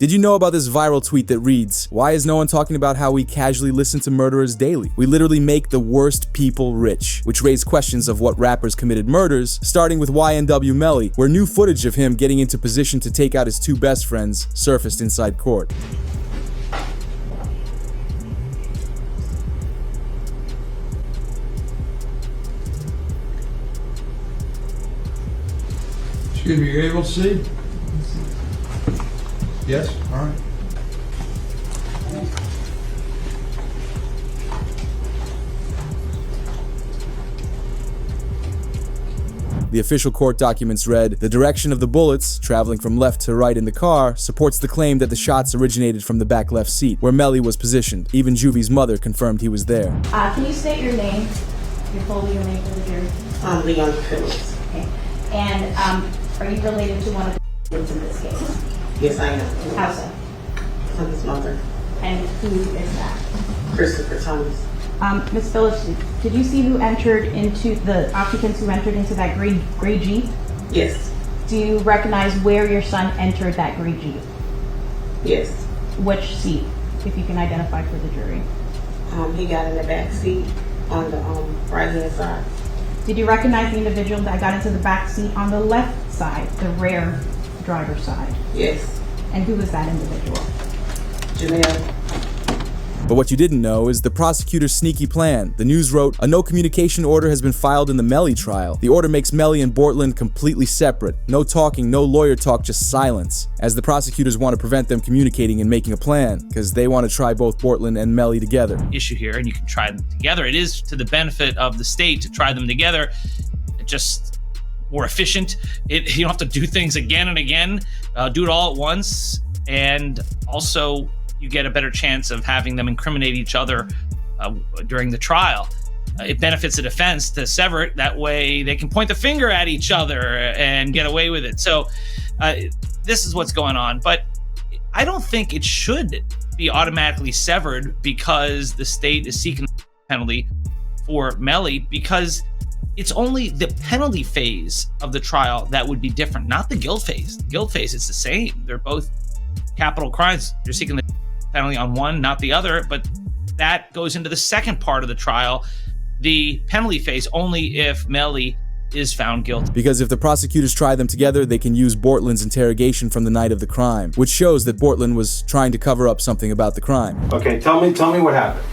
Did you know about this viral tweet that reads, "Why is no one talking about how we casually listen to murderers daily? We literally make the worst people rich," which raised questions of what rappers committed murders, starting with YNW Melly, where new footage of him getting into position to take out his two best friends surfaced inside court. Excuse me, you're able to see? Yes? All right. The official court documents read, "The direction of the bullets, traveling from left to right in the car, supports the claim that the shots originated from the back left seat, where Melly was positioned. Even Juvie's mother confirmed he was there." Can you state your name, your full legal name for the jury? Leon Phillips. Okay. And are you related to one of the victims in this case? Yes, I am. How so? I'm his mother. And who is that? Christopher Thomas. Ms. Phillips, did you see who entered into the occupants who entered into that gray Jeep? Yes. Do you recognize where your son entered that gray Jeep? Yes. Which seat, if you can identify for the jury? He got in the back seat on the right hand side. Did you recognize the individual that got into the back seat on the left side, the rear driver's side? Yes. And who was that individual? Janelle. But what you didn't know is the prosecutor's sneaky plan. The news wrote, "A no communication order has been filed in the Melly trial. The order makes Melly and Bortland completely separate. No talking, no lawyer talk, just silence." As the prosecutors want to prevent them communicating and making a plan, because they want to try both Bortland and Melly together. Issue here, and you can try them together. It is to the benefit of the state to try them together. It just more efficient. You don't have to do things again and again. Do it all at once, and also you get a better chance of having them incriminate each other during the trial. It benefits the defense to sever it. That way they can point the finger at each other and get away with it. So this is what's going on. But I don't think it should be automatically severed because the state is seeking the penalty for Melly, because it's only the penalty phase of the trial that would be different, not the guilt phase. The guilt phase is the same. They're both capital crimes. You're seeking the penalty on one, not the other, but that goes into the second part of the trial, the penalty phase, only if Melly is found guilty. Because if the prosecutors try them together, they can use Bortland's interrogation from the night of the crime, which shows that Bortland was trying to cover up something about the crime. Okay, tell me what happened.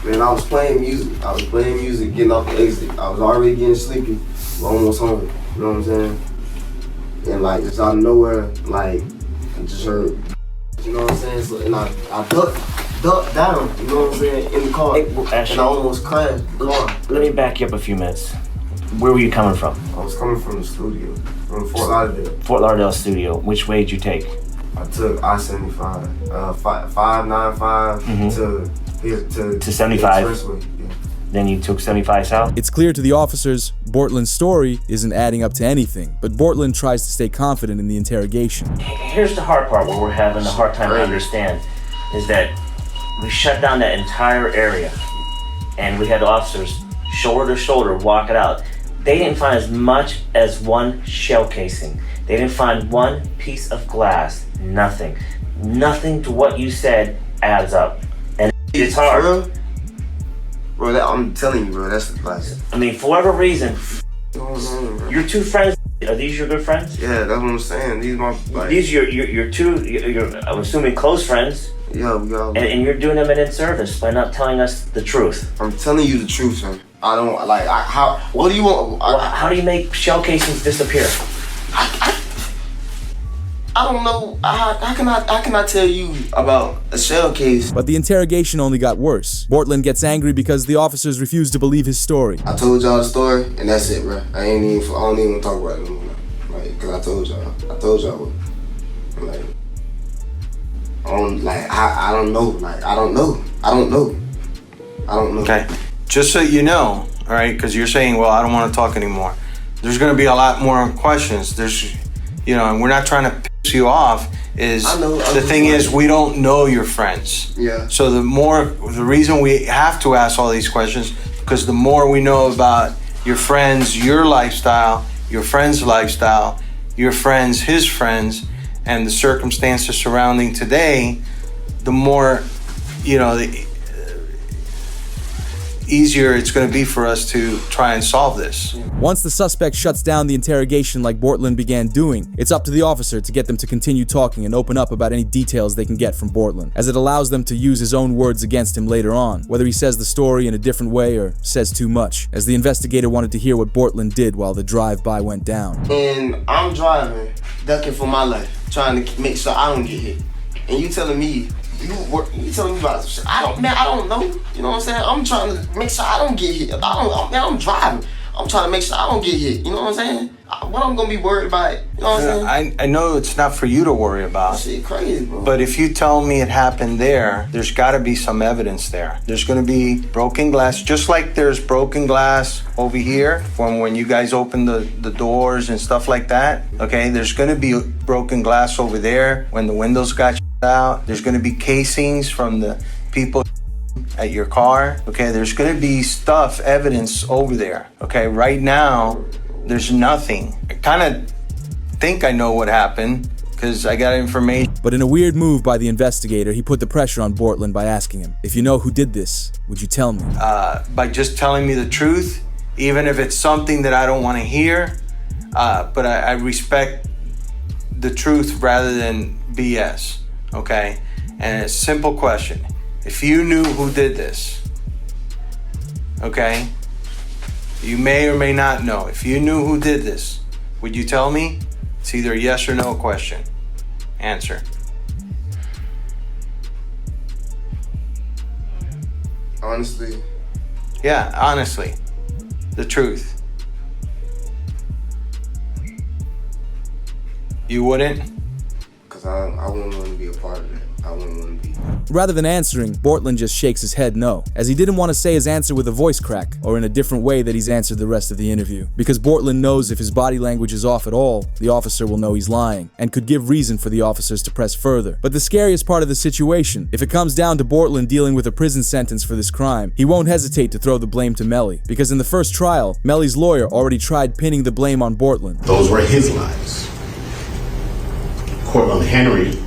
Man, I was playing music, getting off the exit. I was already getting sleepy, almost home, you know what I'm saying? And like, just out of nowhere, like, I just heard, you know what I'm saying? So, and I ducked down, you know what I'm saying, in the car, Hey, Ashley, and I almost crashed the car. Let me back you up a few minutes. Where were you coming from? I was coming from the studio, from Fort Lauderdale. Fort Lauderdale studio. Which way did you take? I took I-75, 595 to 75. Expressway. Yeah. Then you took 75 south? It's clear to the officers Bortland's story isn't adding up to anything, but Bortland tries to stay confident in the interrogation. Here's the hard part where we're having a hard time to understand, is that we shut down that entire area and we had officers shoulder to shoulder walk it out. They didn't find as much as one shell casing. They didn't find one piece of glass. Nothing. Nothing to what you said adds up. And it's hard. Bro, I'm telling you, bro, that's the class. I mean, for whatever reason, your two friends, are these your good friends? Yeah, that's what I'm saying. These my like, these your two, I'm assuming close friends. Yeah, we got. And you're doing them an inservice by not telling us the truth. I'm telling you the truth, son. I don't like. How? What do you want? How do you make shell casings disappear? I don't know. How can I tell you about a shell case? But the interrogation only got worse. Bortland gets angry because the officers refuse to believe his story. I told y'all the story, and that's it, bro. I don't even want to talk about it anymore. Like, cause I told y'all what. Like, I don't know. Like, I don't know. Okay, just so you know, all right, because you're saying, well, I don't want to talk anymore. There's going to be a lot more questions. And we're not trying to piss you off. The thing is, we don't know your friends. Yeah. So the reason we have to ask all these questions, because the more we know about your friends, your lifestyle, your friend's lifestyle, your friends, his friends, and the circumstances surrounding today, the more, the easier it's going to be for us to try and solve this. Once the suspect shuts down the interrogation like Bortland began doing, it's up to the officer to get them to continue talking and open up about any details they can get from Bortland, as it allows them to use his own words against him later on, whether he says the story in a different way or says too much, as the investigator wanted to hear what Bortland did while the drive-by went down. And I'm driving, ducking for my life, trying to make sure I don't get hit. And you telling me, you telling me about shit. I don't know. You know what I'm saying? I'm trying to make sure I don't get hit. I'm driving. I'm trying to make sure I don't get hit. You know what I'm saying? What I'm gonna be worried about? You know what I'm saying? I know it's not for you to worry about. Shit crazy, bro. But if you tell me it happened there's gotta be some evidence there. There's gonna be broken glass, just like there's broken glass over here from when you guys opened the doors and stuff like that. Okay, there's gonna be broken glass over there when the windows got out. There's gonna be casings from the people at your car. Okay, there's gonna be evidence over there. Okay, right now, there's nothing. I kind of think I know what happened because I got information. But in a weird move by the investigator, he put the pressure on Bortland by asking him, if you know who did this, would you tell me? By just telling me the truth, even if it's something that I don't want to hear, but I respect the truth rather than BS, okay? And it's a simple question. If you knew who did this, okay? You may or may not know. If you knew who did this, would you tell me? It's either a yes or no question. Answer. Honestly. Yeah, honestly. The truth. You wouldn't? Because I wouldn't want to be a part of that. I wouldn't want to be. Rather than answering, Bortland just shakes his head no, as he didn't want to say his answer with a voice crack or in a different way that he's answered the rest of the interview. Because Bortland knows if his body language is off at all, the officer will know he's lying, and could give reason for the officers to press further. But the scariest part of the situation, if it comes down to Bortland dealing with a prison sentence for this crime, he won't hesitate to throw the blame to Melly. Because in the first trial, Melly's lawyer already tried pinning the blame on Bortland. Those were his lies. Cortland Henry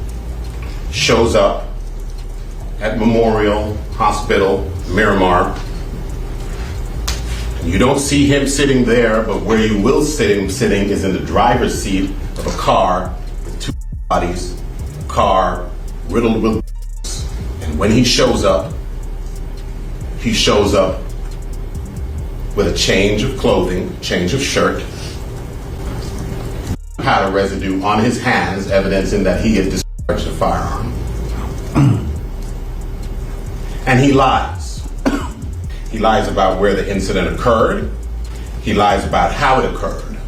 shows up at Memorial Hospital, Miramar. You don't see him sitting there, but where you will see him sitting is in the driver's seat of a car with two bodies, a car riddled with bullets. And when he shows up with a change of clothing, change of shirt, powder residue on his hands, evidencing that he had discharged a firearm. And he lies. He lies about where the incident occurred. He lies about how it occurred.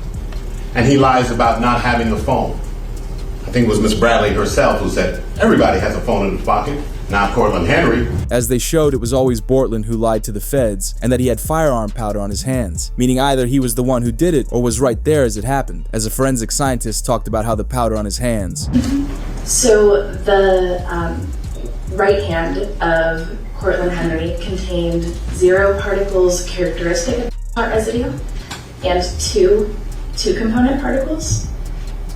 And he lies about not having a phone. I think it was Miss Bradley herself who said, everybody has a phone in his pocket, not Cortland Henry. As they showed, it was always Bortland who lied to the feds, and that he had firearm powder on his hands, meaning either he was the one who did it or was right there as it happened, as a forensic scientist talked about how the powder on his hands. So the right hand of Cortland Henry contained 0 particles characteristic of shot residue and two component particles,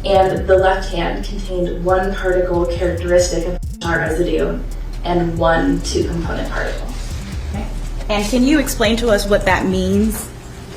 and the left hand contained 1 particle characteristic of shot residue and 1 2-component particle. Okay. And can you explain to us what that means?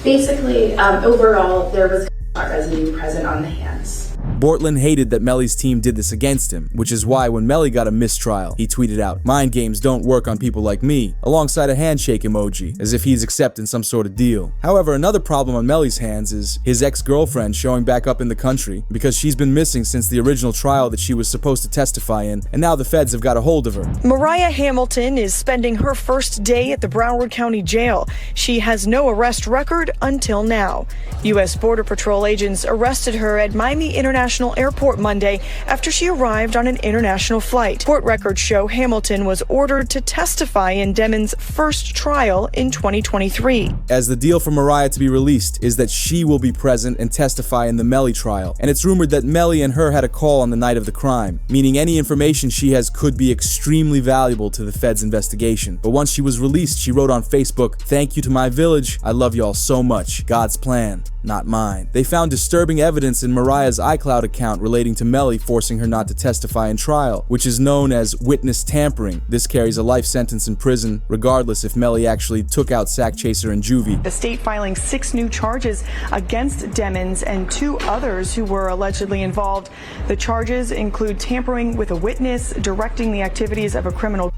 Basically, overall, there was shot residue present on the hands. Bortland hated that Melly's team did this against him, which is why when Melly got a mistrial, he tweeted out, "Mind games don't work on people like me," alongside a handshake emoji, as if he's accepting some sort of deal. However, another problem on Melly's hands is his ex-girlfriend showing back up in the country, because she's been missing since the original trial that she was supposed to testify in, and now the feds have got a hold of her. Mariah Hamilton is spending her first day at the Broward County Jail. She has no arrest record until now. U.S. Border Patrol agents arrested her at Miami International Airport Monday after she arrived on an international flight. Court records show Hamilton was ordered to testify in Demon's first trial in 2023. As the deal for Mariah to be released is that she will be present and testify in the Melly trial, and it's rumored that Melly and her had a call on the night of the crime, meaning any information she has could be extremely valuable to the feds' investigation. But once she was released, she wrote on Facebook, "Thank you to my village. I love y'all so much. God's plan, not mine." They found disturbing evidence in Mariah's iCloud fallout account relating to Melly forcing her not to testify in trial, which is known as witness tampering. This carries a life sentence in prison, regardless if Melly actually took out Sack Chaser and Juvie. The state filing 6 new charges against Demmons and 2 others who were allegedly involved. The charges include tampering with a witness, directing the activities of a criminal,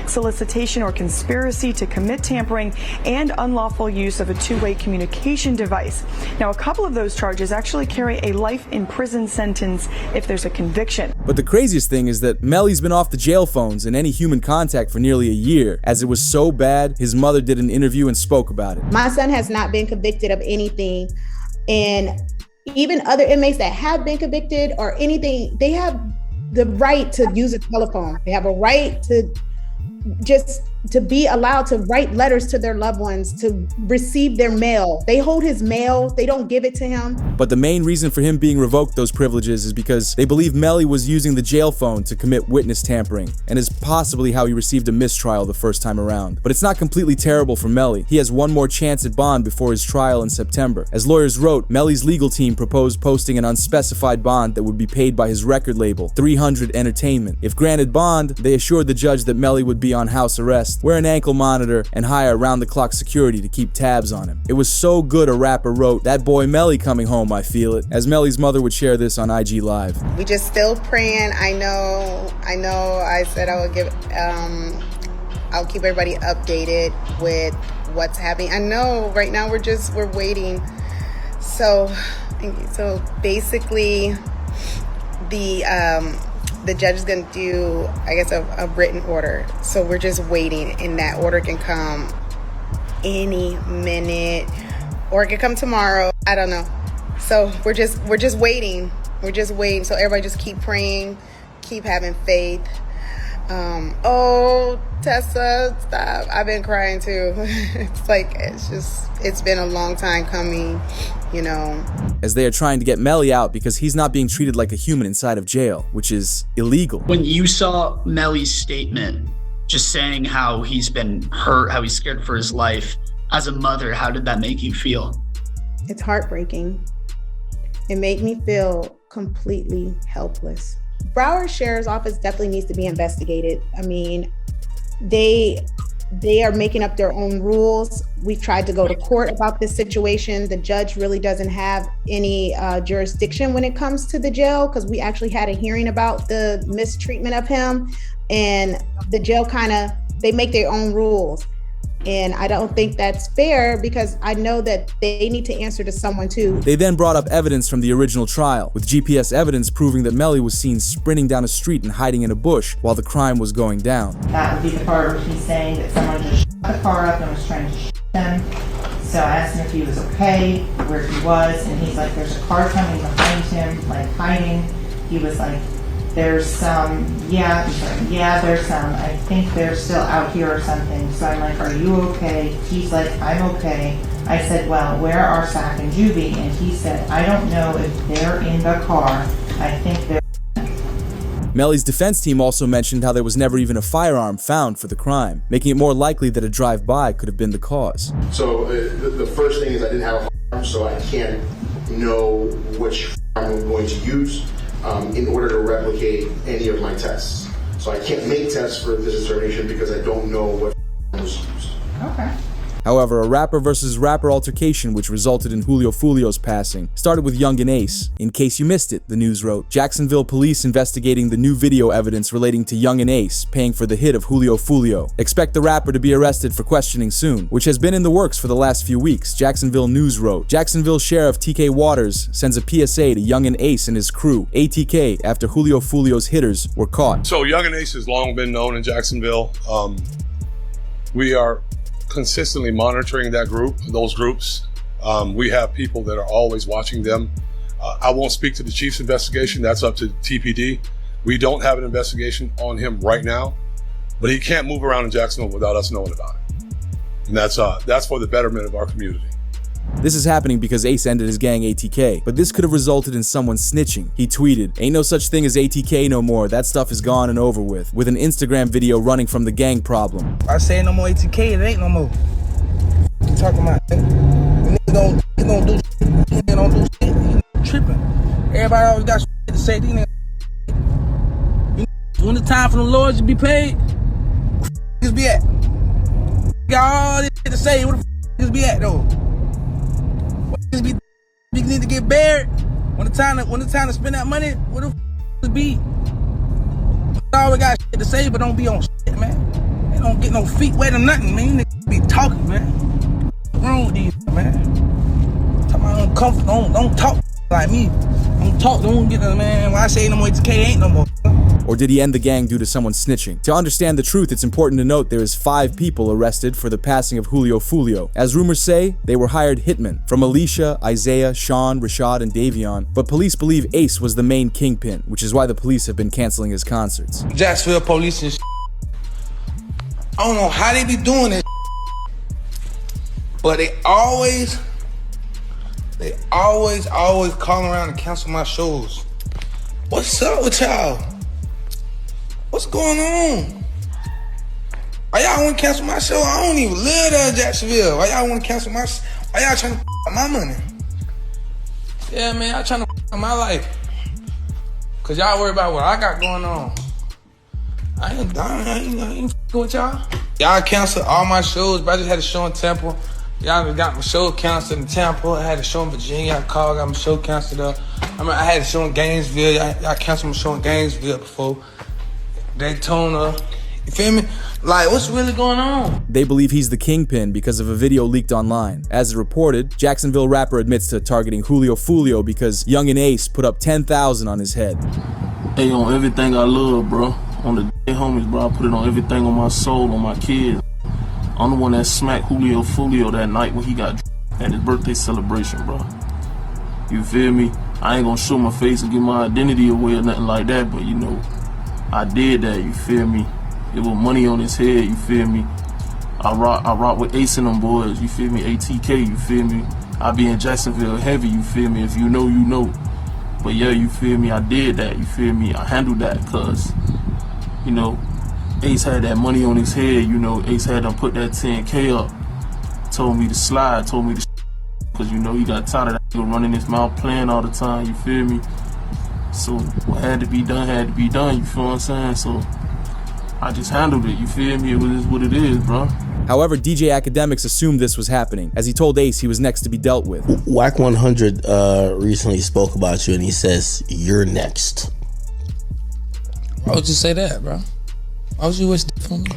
solicitation or conspiracy to commit tampering, and unlawful use of a two-way communication device. Now, a couple of those charges actually carry a life in prison sentence if there's a conviction. But the craziest thing is that Melly's been off the jail phones and any human contact for nearly a year. As it was so bad, his mother did an interview and spoke about it. My son has not been convicted of anything, and even other inmates that have been convicted or anything, they have the right to use a telephone. They have a right to just to be allowed to write letters to their loved ones, to receive their mail. They hold his mail, they don't give it to him. But the main reason for him being revoked those privileges is because they believe Melly was using the jail phone to commit witness tampering, and is possibly how he received a mistrial the first time around. But it's not completely terrible for Melly. He has one more chance at bond before his trial in September. As lawyers wrote, Melly's legal team proposed posting an unspecified bond that would be paid by his record label, 300 Entertainment. If granted bond, they assured the judge that Melly would be on house arrest, wear an ankle monitor, and hire round-the-clock security to keep tabs on him. It was so good, a rapper wrote, "That boy Melly coming home, I feel it," as Melly's mother would share this on IG Live. We just still praying. I know I said I would I'll keep everybody updated with what's happening. I know right now we're waiting. So basically the judge is going to do, I guess, a written order. So we're just waiting, and that order can come any minute, or it could come tomorrow. I don't know. So we're just waiting. We're just waiting. So everybody just keep praying, keep having faith. Oh, Tessa, stop. I've been crying too. It's been a long time coming, you know. As they are trying to get Melly out because he's not being treated like a human inside of jail, which is illegal. When you saw Melly's statement, just saying how he's been hurt, how he's scared for his life, as a mother, how did that make you feel? It's heartbreaking. It made me feel completely helpless. Broward Sheriff's Office definitely needs to be investigated. I mean, they are making up their own rules. We've tried to go to court about this situation. The judge really doesn't have any jurisdiction when it comes to the jail, because we actually had a hearing about the mistreatment of him, and the jail they make their own rules. And I don't think that's fair, because I know that they need to answer to someone too. They then brought up evidence from the original trial, with GPS evidence proving that Melly was seen sprinting down a street and hiding in a bush while the crime was going down. That would be the part where he's saying that someone just shot the car up and was trying to shoot him. So I asked him if he was okay, where he was, and he's like, there's a car coming behind him, like hiding. He was like, there's some, there's some. I think they're still out here or something. So I'm like, are you okay? He's like, I'm okay. I said, well, where are Sack and Juvie? And he said, I don't know if they're in the car. I think they're... Melly's defense team also mentioned how there was never even a firearm found for the crime, making it more likely that a drive-by could have been the cause. So the first thing is I didn't have a firearm, so I can't know which firearm I'm going to use in order to replicate any of my tests. So I can't make tests for this determination because I don't know what was used. Okay. However, a rapper versus rapper altercation which resulted in Julio Foolio's passing started with Yungeen Ace. In case you missed it, the news wrote, Jacksonville police investigating the new video evidence relating to Yungeen Ace paying for the hit of Julio Foolio. Expect the rapper to be arrested for questioning soon, which has been in the works for the last few weeks, Jacksonville News wrote. Jacksonville Sheriff TK Waters sends a PSA to Yungeen Ace and his crew, ATK, after Julio Foolio's hitters were caught. So Yungeen Ace has long been known in Jacksonville. We are consistently monitoring those groups. We have people that are always watching them. I won't speak to the chief's investigation. That's up to TPD. We don't have an investigation on him right now, but he can't move around in Jacksonville without us knowing about it. And that's for the betterment of our community. This is happening because Ace ended his gang ATK, but this could have resulted in someone snitching. He tweeted, "Ain't no such thing as ATK no more, that stuff is gone and over with an Instagram video running from the gang problem. I say no more ATK, it ain't no more. What you talking about? Niggas don't do shit, you tripping. Everybody always got shit to say. These niggas, when the time for the lawyers to be paid, where be at? Got all this shit to say. Where the niggas be at though? What niggas be need to get buried? When the time to spend that money, where the niggas be? Always got shit to say, but don't be on shit, man. They don't get no feet wet or nothing, man. You niggas be talking, man. What's wrong with these, man? Talking about don't talk like me. Don't get the man. When I say no more YTK, ain't no more. Or did he end the gang due to someone snitching? To understand the truth, it's important to note there is 5 people arrested for the passing of Julio Foolio. As rumors say, they were hired hitmen from Alicia, Isaiah, Sean, Rashad, and Davion, but police believe Ace was the main kingpin, which is why the police have been canceling his concerts. Jacksonville police and I don't know how they be doing it, but they always call around and cancel my shows. What's up with y'all? What's going on? Why y'all want to cancel my show? I don't even live there in Jacksonville. Why y'all want to cancel my show? Why y'all trying to my money? Yeah, man, y'all trying to my life. Cause y'all worry about what I got going on. I ain't with y'all. Y'all canceled all my shows, but I just had a show in Temple. Y'all got my show canceled in Tampa. I had a show in Virginia. I called, got my show canceled up. I had a show in Gainesville. Y'all canceled my show in Gainesville before. Daytona. You feel me? Like, what's really going on? They believe he's the kingpin because of a video leaked online. As reported, Jacksonville rapper admits to targeting Julio Foolio because Yungeen Ace put up $10,000 on his head. Hey, on everything I love, bro. On the dead homies, bro. I put it on everything on my soul, on my kids. I'm the one that smacked Julio Foolio that night when he got at his birthday celebration, bro. You feel me? I ain't gonna show my face and give my identity away or nothing like that, but you know, I did that, you feel me? It was money on his head, you feel me? I rock with Ace and them boys, you feel me? ATK, you feel me? I be in Jacksonville heavy, you feel me? If you know, you know. But yeah, you feel me? I did that, you feel me? I handled that, cause, you know, Ace had that money on his head, you know, Ace had them put that 10K up. Told me to slide, told me to cause you know he got tired of that nigga running his mouth playing all the time, you feel me? So what had to be done, you feel what I'm saying? So I just handled it, you feel me? It was what it is, bro. However, DJ Academics assumed this was happening, as he told Ace he was next to be dealt with. Wack 100 recently spoke about you and he says, you're next. Why would you say that, bro? Why would you wish that for me?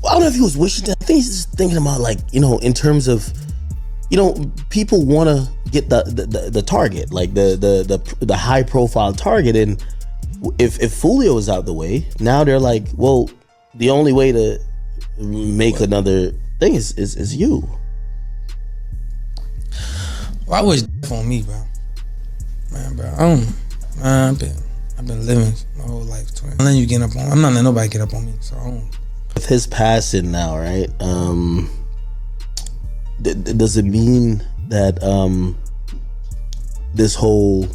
Well, I don't know if he was wishing that. I think he's just thinking about, like, you know, in terms of, you know, people want to get the target, like the high profile target, and if Foolio is out the way, now they're like, well, the only way to make another thing is you. Well, I wish on me, bro. Man, bro, I've been living my whole life. I'm letting you get up on. I'm not letting nobody get up on me. So I don't. With his passing now, right? Does it mean that this whole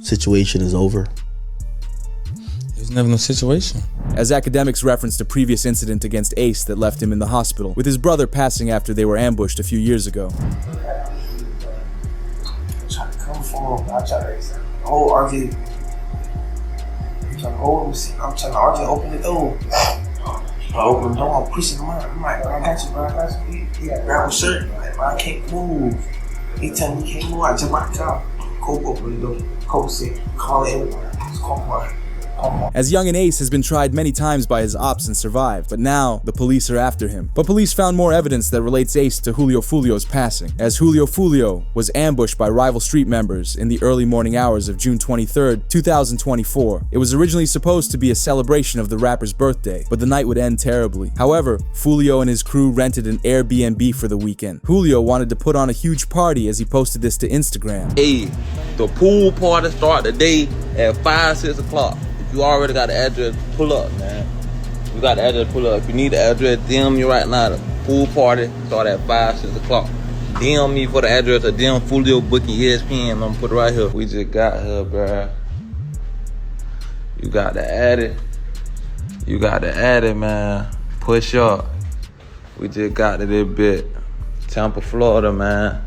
situation is over? There's never no situation. As Academics referenced a previous incident against Ace that left him in the hospital, with his brother passing after they were ambushed a few years ago. I'm trying to come for him. I'm trying to hold RJ. I'm trying to hold him. I'm trying to RJ open the door. I open the door, I'm pushing him out. I'm like, I got you, bro. I got you. He got grab my shirt. I'm like, bro, I can't move. He tell me he can't move. I jump out the car. Cope open the door. Cope said, call everyone. Just call mine. As Yungeen Ace has been tried many times by his ops and survived, but now the police are after him. But police found more evidence that relates Ace to Julio Foolio's passing, as Julio Foolio was ambushed by rival street members in the early morning hours of June 23, 2024. It was originally supposed to be a celebration of the rapper's birthday, but the night would end terribly. However, Foolio and his crew rented an Airbnb for the weekend. Julio wanted to put on a huge party as he posted this to Instagram. Hey, the pool party start today at 5, 6 o'clock. You already got the address, pull up, man. You got the address, pull up. If you need the address, DM me right now. The pool party start at 5, 6 o'clock. DM me for the address or DM Foolio booking ESPN. I'm gonna put it right here. We just got here, bruh. You got to add it. You got to add it, man. Push up. We just got to this bit. Tampa, Florida, man.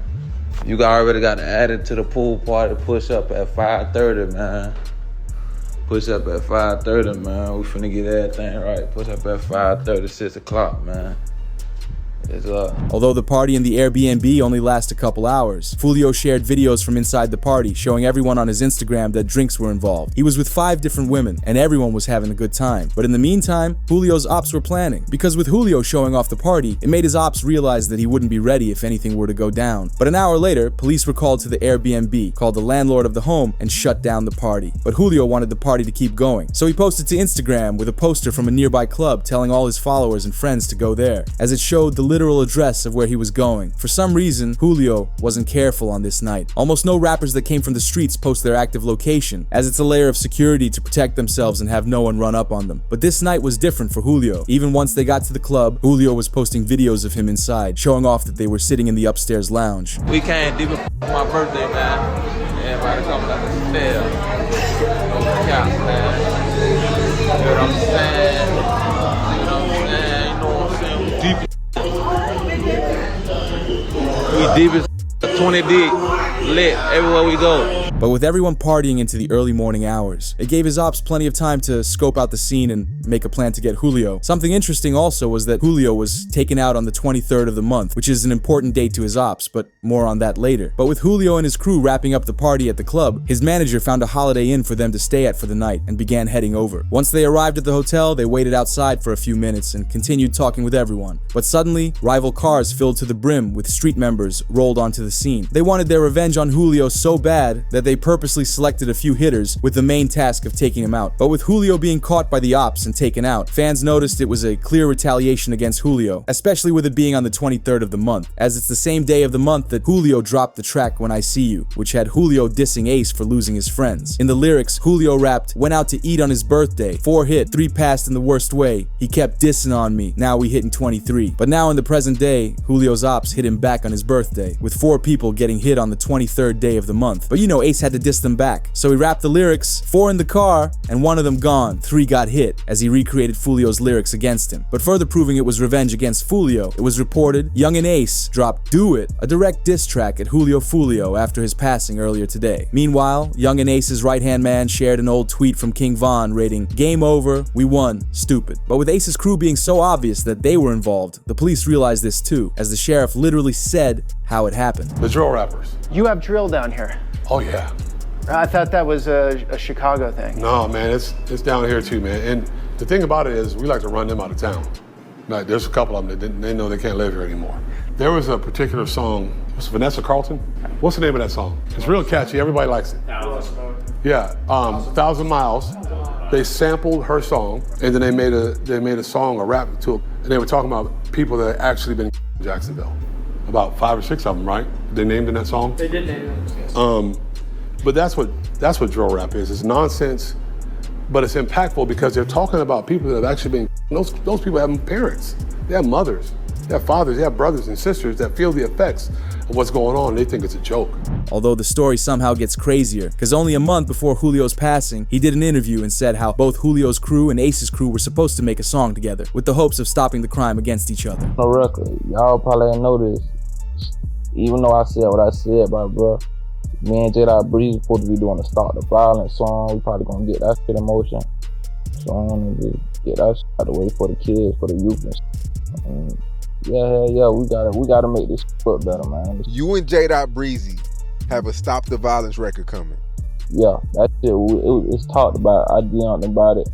You already got added to the pool party. Push up at 5:30, man. Push up at 5:30, man. We finna get everything right. Push up at 5:30, 6 o'clock, man. It's up. Although the party in the Airbnb only lasts a couple hours, Foolio shared videos from inside the party showing everyone on his Instagram that drinks were involved. He was with 5 different women, and everyone was having a good time. But in the meantime, Julio's ops were planning. Because with Julio showing off the party, it made his ops realize that he wouldn't be ready if anything were to go down. But an hour later, police were called to the Airbnb, called the landlord of the home, and shut down the party. But Julio wanted the party to keep going, so he posted to Instagram with a poster from a nearby club telling all his followers and friends to go there, as it showed the literal address of where he was going. For some reason, Julio wasn't careful on this night. Almost no rappers that came from the streets post their active location, as it's a layer of security to protect themselves and have no one run up on them. But this night was different for Julio. Even once they got to the club, Julio was posting videos of him inside, showing off that they were sitting in the upstairs lounge. We came deep for my birthday, man. Everybody coming out the stairs. No cap, man. You know what I'm saying? You know what I'm saying? You know what I'm saying? We deep as 20 deep, lit everywhere we go. But with everyone partying into the early morning hours, it gave his ops plenty of time to scope out the scene and make a plan to get Julio. Something interesting also was that Julio was taken out on the 23rd of the month, which is an important date to his ops, but more on that later. But with Julio and his crew wrapping up the party at the club, his manager found a Holiday Inn for them to stay at for the night and began heading over. Once they arrived at the hotel, they waited outside for a few minutes and continued talking with everyone. But suddenly, rival cars filled to the brim with street members rolled onto the scene. They wanted their revenge on Julio so bad that they purposely selected a few hitters with the main task of taking him out. But with Julio being caught by the ops and taken out, fans noticed it was a clear retaliation against Julio, especially with it being on the 23rd of the month, as it's the same day of the month that Julio dropped the track When I See You, which had Julio dissing Ace for losing his friends. In the lyrics, Julio rapped, "Went out to eat on his birthday, 4 hit, 3 passed in the worst way. He kept dissing on me, now we hitting 23. But now in the present day, Julio's ops hit him back on his birthday, with 4 people getting hit on the 23rd day of the month. But you know Ace had to diss them back, so he rapped the lyrics, 4 in the car, and 1 of them gone, 3 got hit, as he recreated Foolio's lyrics against him. But further proving it was revenge against Foolio, it was reported Yungeen Ace dropped Do It, a direct diss track at Julio Foolio after his passing earlier today. Meanwhile, Yungeen Ace's right-hand man shared an old tweet from King Von rating, "Game over, we won, stupid." But with Ace's crew being so obvious that they were involved, the police realized this too, as the sheriff literally said how it happened. The drill rappers. You have drill down here. Oh yeah. I thought that was a Chicago thing. No, man, it's down here too, man. And the thing about it is, we like to run them out of town. Like, there's a couple of them that they know they can't live here anymore. There was a particular song, was Vanessa Carlton? What's the name of that song? It's real catchy, everybody likes it. Yeah, 1,000 Miles. They sampled her song, and then they made a song, a rap to it, and they were talking about people that had actually been in Jacksonville. About 5 or 6 of them, right? They named in that song? They did name it. But that's what drill rap is. It's nonsense, but it's impactful because they're talking about people that have actually been, those people have parents, they have mothers, they have fathers, they have brothers and sisters that feel the effects of what's going on. They think it's a joke. Although the story somehow gets crazier, because only a month before Julio's passing, he did an interview and said how both Julio's crew and Ace's crew were supposed to make a song together, with the hopes of stopping the crime against each other. No record, y'all probably didn't know this. Even though I said what I said, bro. Me and J.Dot Breezy supposed to be doing a Stop the Violence song. We probably gonna get that shit in motion. So I'm gonna just get that shit out of the way for the kids, for the youth and shit. And yeah, we gotta make this look better, man. You and J.Dot Breezy have a Stop the Violence record coming. Yeah, that shit, it's talked about. I DM'd about it.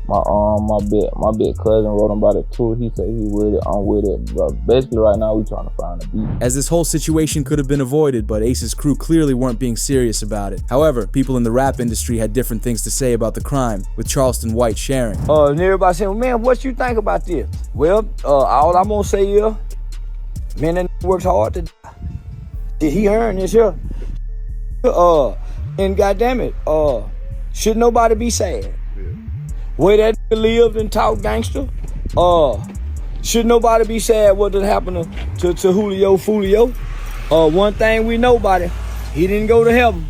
My big cousin wrote him about it too. He said he with it, I'm with it. But basically right now we trying to find a beat. As this whole situation could have been avoided, but Ace's crew clearly weren't being serious about it. However, people in the rap industry had different things to say about the crime, with Charleston White sharing. And everybody saying, man, what you think about this? Well, all I'm gonna say is, man, that works hard to die. Did he earn this here? And goddamn it, should nobody be sad? Where that lived and talked gangster, should nobody be sad what did happen to Julio Foolio? One thing we know about it, he didn't go to heaven.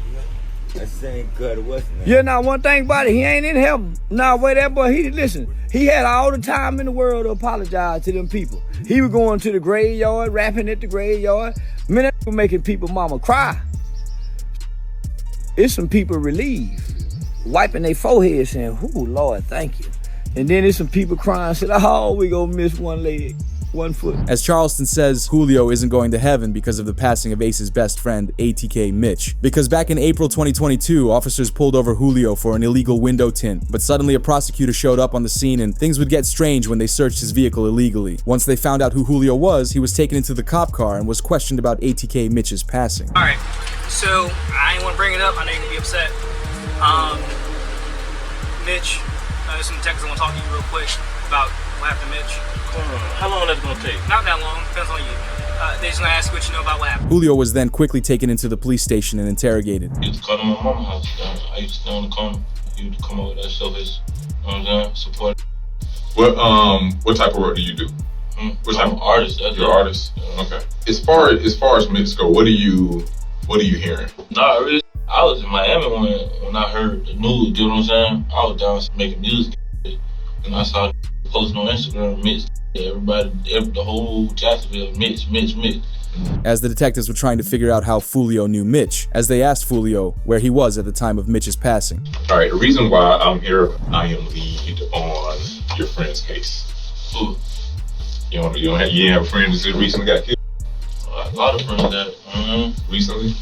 That ain't good, wasn't it? Yeah, now one thing about it, he ain't in heaven. Now, wait, that boy, he had all the time in the world to apologize to them people. He was going to the graveyard, rapping at the graveyard. Man, that was making people mama cry. It's some people relieved, wiping their forehead saying, "Ooh, Lord, thank you." And then there's some people crying, said, "Oh, we gonna miss one leg, one foot." As Charleston says, Julio isn't going to heaven because of the passing of Ace's best friend, ATK Mitch. Because back in April 2022, officers pulled over Julio for an illegal window tint, but suddenly a prosecutor showed up on the scene and things would get strange when they searched his vehicle illegally. Once they found out who Julio was, he was taken into the cop car and was questioned about ATK Mitch's passing. All right, so I didn't want to bring it up. I know you're gonna be upset. Mitch, there's some detectives I want to talk to you real quick about what happened to Mitch. How long that's gonna take? Not that long, depends on you. They just gonna ask what you know about what happened. Julio was then quickly taken into the police station and interrogated. I used to come to my mama's house. I used to stay on the corner. He used to come over there, show his, you know what I'm saying, support. What type of work do you do? What type of artist? You're an artist. Okay. As far as Mitch go, what are you hearing? Nah, really. I was in Miami when I heard the news, you know what I'm saying? I was down making music, and I saw posting on Instagram, Mitch, everybody, the whole Jacksonville, Mitch. As the detectives were trying to figure out how Foolio knew Mitch, as they asked Foolio where he was at the time of Mitch's passing. All right, the reason why I'm here, I am lead on your friend's case. Ooh. You didn't have a friend that recently got killed? A lot of friends that, recently?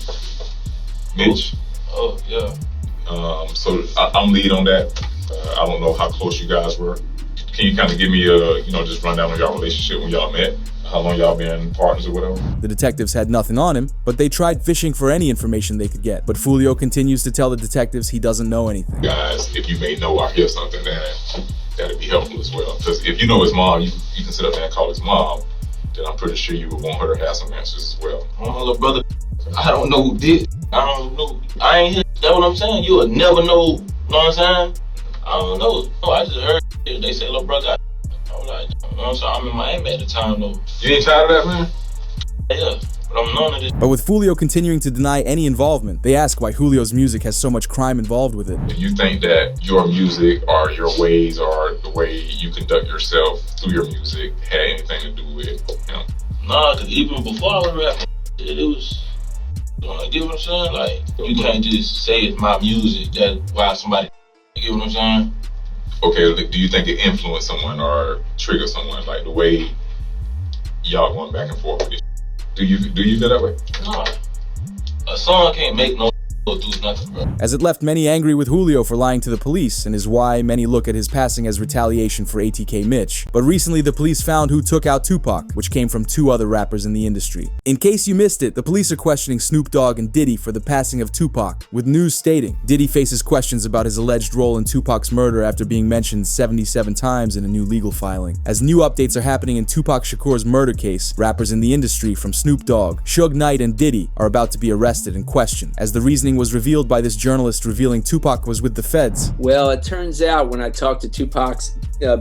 Mitch? Oh, yeah. So I'm lead on that. I don't know how close you guys were. Can you kind of give me just run down on y'all relationship when y'all met? How long y'all been partners or whatever? The detectives had nothing on him, but they tried fishing for any information they could get. But Foolio continues to tell the detectives he doesn't know anything. Guys, if you may know or hear something, then that'd be helpful as well. Because if you know his mom, you can sit up there and call his mom, then I'm pretty sure you would want her to have some answers as well. Oh, my little brother, I don't know who did. I don't know. I ain't here. That's what I'm saying. You will never know. Know what I'm saying? I don't know. No, I just heard they say, "Little brother." I was like, you know what I'm saying? I'm in Miami at the time though. You ain't tired of that, man? Yeah, but I'm none of this. But with Foolio continuing to deny any involvement, they ask why Julio's music has so much crime involved with it. Do you think that your music or your ways or the way you conduct yourself through your music had anything to do with him? Nah, because even before I was rapping, it was, you get what I'm saying? Like, you can't just say it's my music, that's why somebody, you get what I'm saying? Okay, do you think it influenced someone or triggered someone, like the way y'all going back and forth with it? Do you feel that way? No. A song can't make no do nothing, bro. As it left many angry with Julio for lying to the police, and is why many look at his passing as retaliation for ATK Mitch. But recently the police found who took out Tupac, which came from 2 other rappers in the industry. In case you missed it, the police are questioning Snoop Dogg and Diddy for the passing of Tupac, with news stating Diddy faces questions about his alleged role in Tupac's murder after being mentioned 77 times in a new legal filing. As new updates are happening in Tupac Shakur's murder case, rappers in the industry from Snoop Dogg, Suge Knight, and Diddy are about to be arrested and questioned, as the reasoning was revealed by this journalist revealing Tupac was with the feds. Well, it turns out when I talked to Tupac's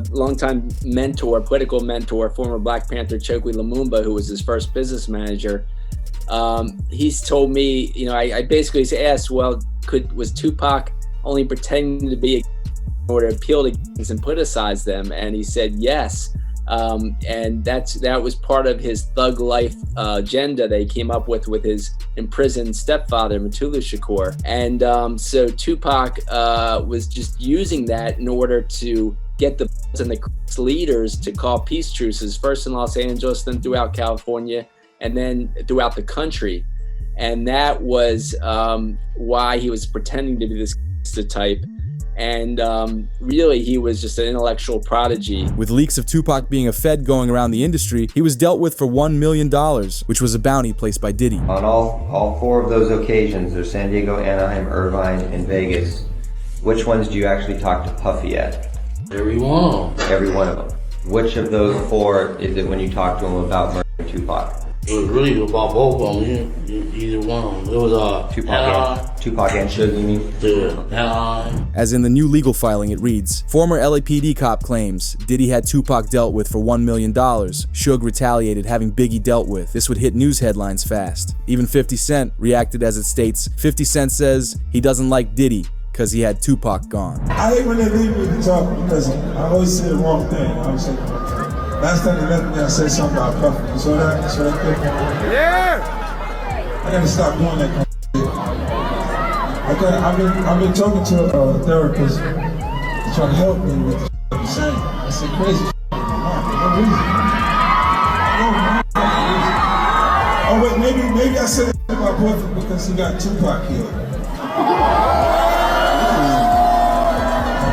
longtime mentor, political mentor, former Black Panther Chokwe Lumumba, who was his first business manager, he's told me, I basically asked, well, was Tupac only pretending to be in order to appeal to gangs and politicize them? And he said yes. And that was part of his thug life agenda they came up with his imprisoned stepfather, Julio Shakur. And so Tupac was just using that in order to get the and the leaders to call peace truces, first in Los Angeles, then throughout California, and then throughout the country. And that was why he was pretending to be this gangster type. And really, he was just an intellectual prodigy. With leaks of Tupac being a Fed going around the industry, he was dealt with for $1 million, which was a bounty placed by Diddy. On all 4 of those occasions, there's San Diego, Anaheim, Irvine, and Vegas. Which ones do you actually talk to Puffy at? Every one. Every one of them. Which of those 4 is it when you talk to him about murdering Tupac? It was really about both of them. Either one. It was Tupac and Suge, you mean? Yeah. As in the new legal filing, it reads, former LAPD cop claims Diddy had Tupac dealt with for $1 million. Suge retaliated, having Biggie dealt with. This would hit news headlines fast. Even 50 Cent reacted as it states, 50 Cent says he doesn't like Diddy because he had Tupac gone. I hate when they leave me to talk because I always say the wrong thing. Last time they left me, I said something about Puffy. You saw that? You saw that thing? Yeah! I gotta stop doing that kind of shit. I've been talking to a therapist to try to help me with the shit I'm saying. I said crazy shit. No reason. Oh wait, maybe I said it to my boyfriend because he got Tupac killed.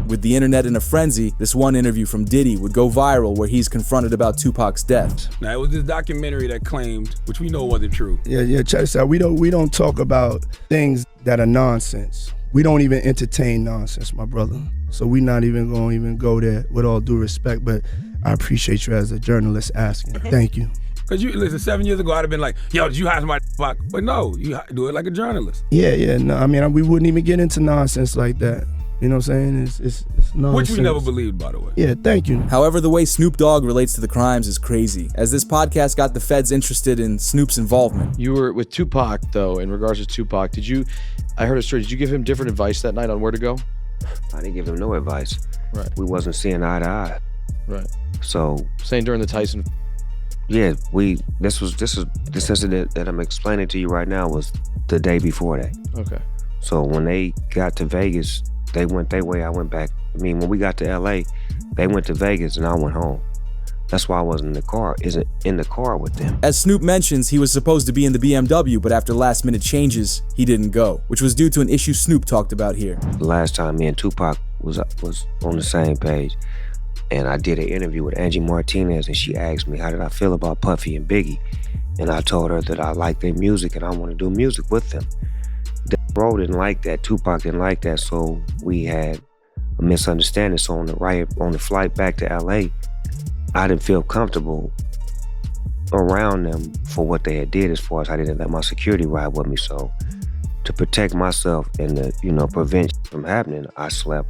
With the internet in a frenzy, this one interview from Diddy would go viral where he's confronted about Tupac's death. Now, it was this documentary that claimed, which we know wasn't true. Yeah, check this out. We don't talk about things that are nonsense. We don't even entertain nonsense, my brother. So we're not even going to go there, with all due respect, but I appreciate you as a journalist asking. Thank you. Because listen, 7 years ago, I'd have been like, yo, did you hire somebody Tupac? But no, you do it like a journalist. Yeah, no, I mean, we wouldn't even get into nonsense like that. You know what I'm saying? It's nonsense. Which we never believed, by the way. Yeah, thank you. However, the way Snoop Dogg relates to the crimes is crazy, as this podcast got the feds interested in Snoop's involvement. You were with Tupac, though, in regards to Tupac. I heard a story, did you give him different advice that night on where to go? I didn't give him no advice. Right. We wasn't seeing eye to eye. Right. So. Saying during the Tyson. Yeah, this incident that I'm explaining to you right now was the day before that. Okay. So when they got to Vegas, they went their way, I went back. I mean, when we got to LA, they went to Vegas and I went home. That's why I wasn't in the car with them. As Snoop mentions, he was supposed to be in the BMW, but after last minute changes, he didn't go, which was due to an issue Snoop talked about here. The last time me and Tupac was on the same page, and I did an interview with Angie Martinez, and she asked me how did I feel about Puffy and Biggie, and I told her that I like their music and I want to do music with them. Bro didn't like that, Tupac didn't like that, so we had a misunderstanding. So on the flight back to LA, I didn't feel comfortable around them for what they had did, as far as I didn't let my security ride with me. So to protect myself and to, prevent from happening, I slept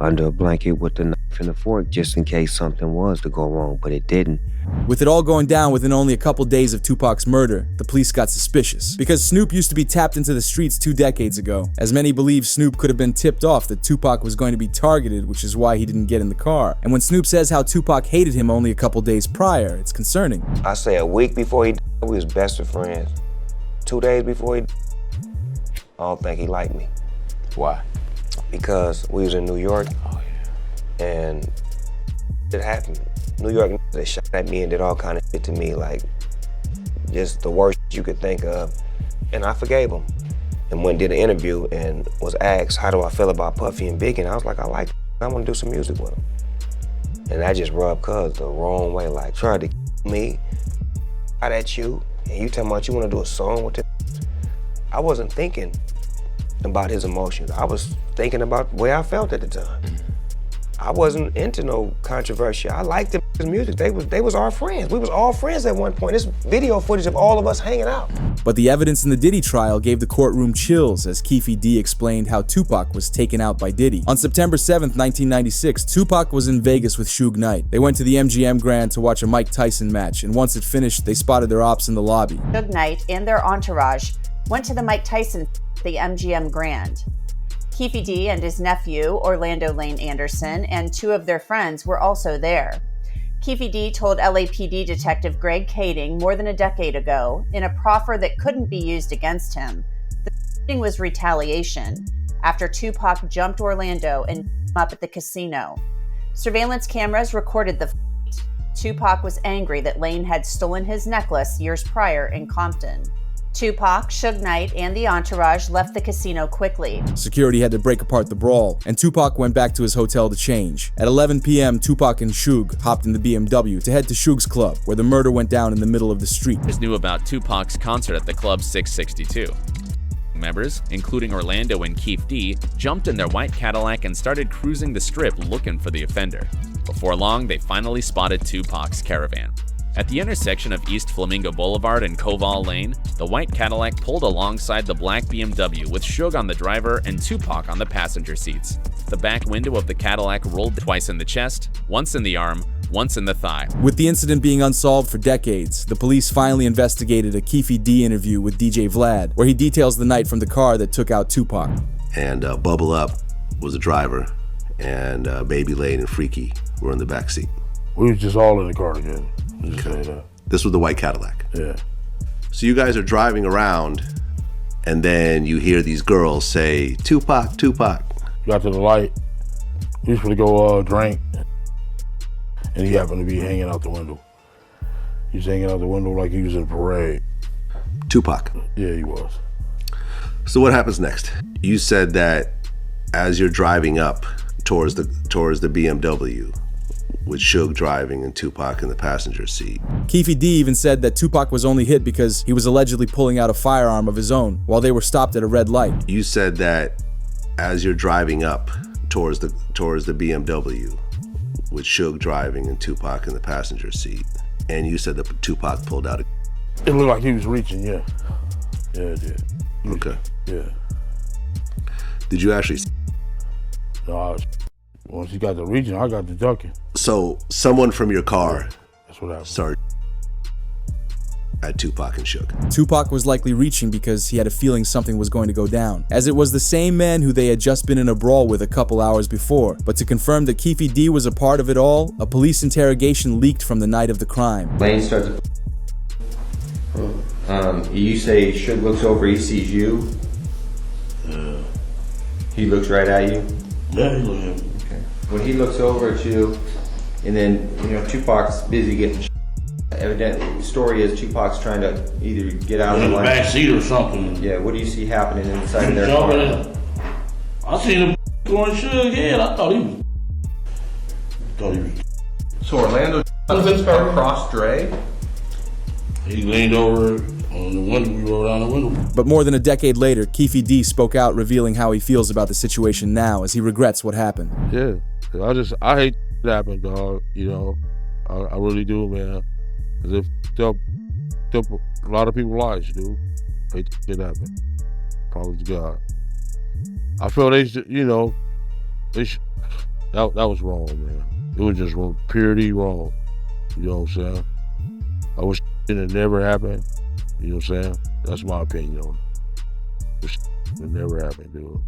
under a blanket with the knife and the fork just in case something was to go wrong, but it didn't. With it all going down within only a couple days of Tupac's murder, the police got suspicious. Because Snoop used to be tapped into the streets 2 decades ago, as many believe Snoop could have been tipped off that Tupac was going to be targeted, which is why he didn't get in the car. And when Snoop says how Tupac hated him only a couple days prior, it's concerning. I say a week before he died, we was best of friends. 2 days before he died, I don't think he liked me. Why? Because we was in New York, and it happened. New York, they shot at me and did all kind of shit to me, like just the worst you could think of. And I forgave him. And went and did an interview and was asked, how do I feel about Puffy and Biggie? And I was like, I like them. I want to do some music with them. And that just rubbed Cuz the wrong way, like tried to kill me, out at you, and you talking about you want to do a song with him. I wasn't thinking about his emotions. I was thinking about the way I felt at the time. I wasn't into no controversy. I liked his music. They was our friends. We was all friends at one point. There's video footage of all of us hanging out. But the evidence in the Diddy trial gave the courtroom chills as Keefe D explained how Tupac was taken out by Diddy. On September 7th, 1996, Tupac was in Vegas with Suge Knight. They went to the MGM Grand to watch a Mike Tyson match, and once it finished, they spotted their ops in the lobby. Suge Knight and their entourage went to the Mike Tyson at the MGM Grand. Keefe D and his nephew, Orlando Lane Anderson, and 2 of their friends were also there. Keefe D told LAPD Detective Greg Kading more than a decade ago, in a proffer that couldn't be used against him, the shooting was retaliation after Tupac jumped Orlando and beat him up at the casino. Surveillance cameras recorded the fight. Tupac was angry that Lane had stolen his necklace years prior in Compton. Tupac, Suge Knight, and the entourage left the casino quickly. Security had to break apart the brawl, and Tupac went back to his hotel to change. At 11 p.m., Tupac and Suge hopped in the BMW to head to Suge's club, where the murder went down in the middle of the street. Knew about Tupac's concert at the Club 662. Members, including Orlando and Keefe D, jumped in their white Cadillac and started cruising the strip looking for the offender. Before long, they finally spotted Tupac's caravan. At the intersection of East Flamingo Boulevard and Koval Lane, the white Cadillac pulled alongside the black BMW with Suge on the driver and Tupac on the passenger seats. The back window of the Cadillac rolled twice in the chest, once in the arm, once in the thigh. With the incident being unsolved for decades, the police finally investigated a Keefe D interview with DJ Vlad, where he details the night from the car that took out Tupac. And Bubble Up was the driver, and Baby Lane and Freaky were in the back seat. We was just all in the car together. Okay. This was the white Cadillac. Yeah. So you guys are driving around, and then you hear these girls say, Tupac, Tupac. Got to the light. We was gonna go drink, and he happened to be hanging out the window. He was hanging out the window like he was in a parade. Tupac? Yeah, he was. So what happens next? You said that as you're driving up towards the BMW, with Suge driving and Tupac in the passenger seat. Keefe D even said that Tupac was only hit because he was allegedly pulling out a firearm of his own while they were stopped at a red light. You said that as you're driving up towards the BMW, with Suge driving and Tupac in the passenger seat, and you said that Tupac pulled out a... It looked like he was reaching, yeah. Yeah, it did. Okay. Yeah. Did you actually... No, once he got the reaching, I got the ducking. So someone from your car That's what happened. started at Tupac and Suge. Tupac was likely reaching because he had a feeling something was going to go down, as it was the same man who they had just been in a brawl with a couple hours before. But to confirm that Keefe D was a part of it all, a police interrogation leaked from the night of the crime. Lane starts. You say Suge looks over, he sees you. He looks right at you. Yeah, he looked at me. Okay. When he looks over at you, and then Tupac's busy getting. Evidently, the story is Tupac's trying to either get out of the back seat or something. Yeah. What do you see happening inside of their car? I seen him going Suge head. I thought he was. So Orlando across Dre. He leaned over on the window. We rolled down the window. But more than a decade later, Keefe D spoke out, revealing how he feels about the situation now, as he regrets what happened. Yeah, I hate that happened, dog. I really do, man. Cause it took a lot of people's lives, dude. Hate that happened. Probably to God. I feel that was wrong, man. It was just purely wrong. You know what I'm saying? I wish it had never happened. You know what I'm saying? That's my opinion on it. It never happened, dude.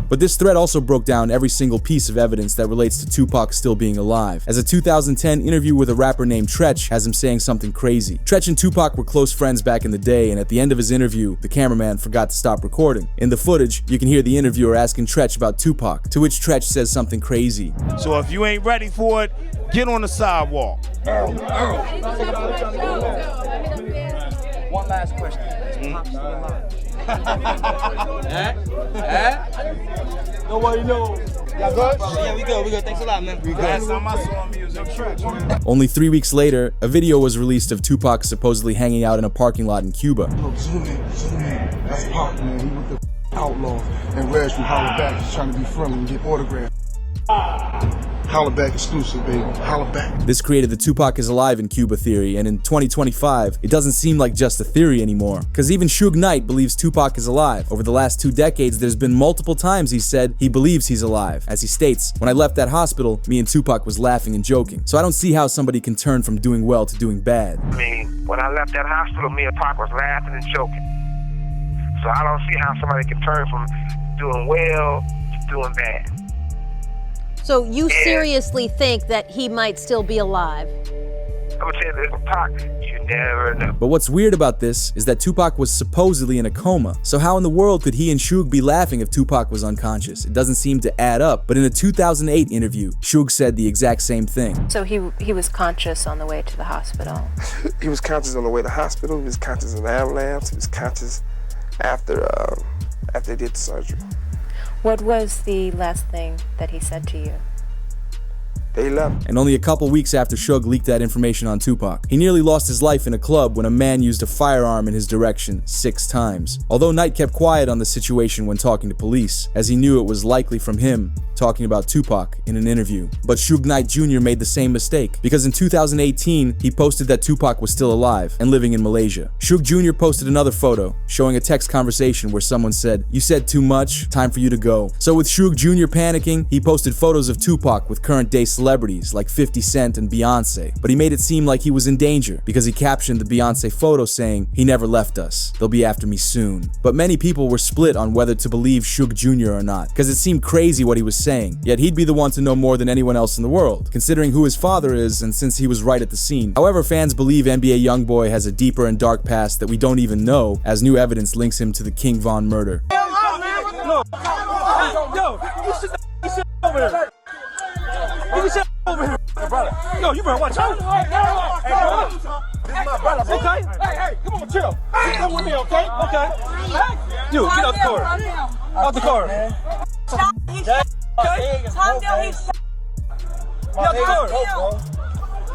But this thread also broke down every single piece of evidence that relates to Tupac still being alive, as a 2010 interview with a rapper named Tretch has him saying something crazy. Tretch and Tupac were close friends back in the day, and at the end of his interview, the cameraman forgot to stop recording. In the footage, you can hear the interviewer asking Tretch about Tupac, to which Tretch says something crazy. So if you ain't ready for it, get on the sidewalk. One last question. Is Tupac still alive? Nobody knows. Y'all good? Yeah, we good. Thanks a lot, man. We good. Last time I saw him, he was in church. Only 3 weeks later, a video was released of Tupac supposedly hanging out in a parking lot in Cuba. Zoom in. That's Pac, man. He with the outlaws. And Reg from Holla Back is trying to be friendly and get autographs. Holla Back exclusive, baby. Holla Back. This created the Tupac is alive in Cuba theory, and in 2025, it doesn't seem like just a theory anymore. Cause even Suge Knight believes Tupac is alive. Over the last 2 decades, there's been multiple times he said he believes he's alive. As he states, when I left that hospital, me and Tupac was laughing and joking. So I don't see how somebody can turn from doing well to doing bad. I mean, when I left that hospital, me and Pac was laughing and joking. So I don't see how somebody can turn from doing well to doing bad. So you seriously think that he might still be alive? I'm gonna tell you this, Pac, you never know. But what's weird about this is that Tupac was supposedly in a coma. So how in the world could he and Suge be laughing if Tupac was unconscious? It doesn't seem to add up. But in a 2008 interview, Suge said the exact same thing. So he was conscious on the way to the hospital? He was conscious on the way to the hospital. He was conscious in the ambulance. He was conscious after they did the surgery. What was the last thing that he said to you? They left. And only a couple weeks after Suge leaked that information on Tupac, he nearly lost his life in a club when a man used a firearm in his direction 6 times. Although Knight kept quiet on the situation when talking to police, as he knew it was likely from him talking about Tupac in an interview. But Suge Knight Jr. made the same mistake, because in 2018, he posted that Tupac was still alive and living in Malaysia. Suge Jr. posted another photo showing a text conversation where someone said, "You said too much, time for you to go." So with Suge Jr. panicking, he posted photos of Tupac with current day celebrities like 50 Cent and Beyonce, but he made it seem like he was in danger because he captioned the Beyonce photo saying, "He never left us. They'll be after me soon." But many people were split on whether to believe Suge Jr. or not, because it seemed crazy what he was saying, yet he'd be the one to know more than anyone else in the world, considering who his father is and since he was right at the scene. However, fans believe NBA YoungBoy has a deeper and dark past that we don't even know, as new evidence links him to the King Von murder. Yo, you sit over here. You sit over here, brother. Yo, you better watch out. Hey, bro. This is my brother, bro. Okay? Hey, come on, chill. Come with me, okay? Okay. You, get out the car. Out the car. Okay? Calm down, he's shot. Get out the car.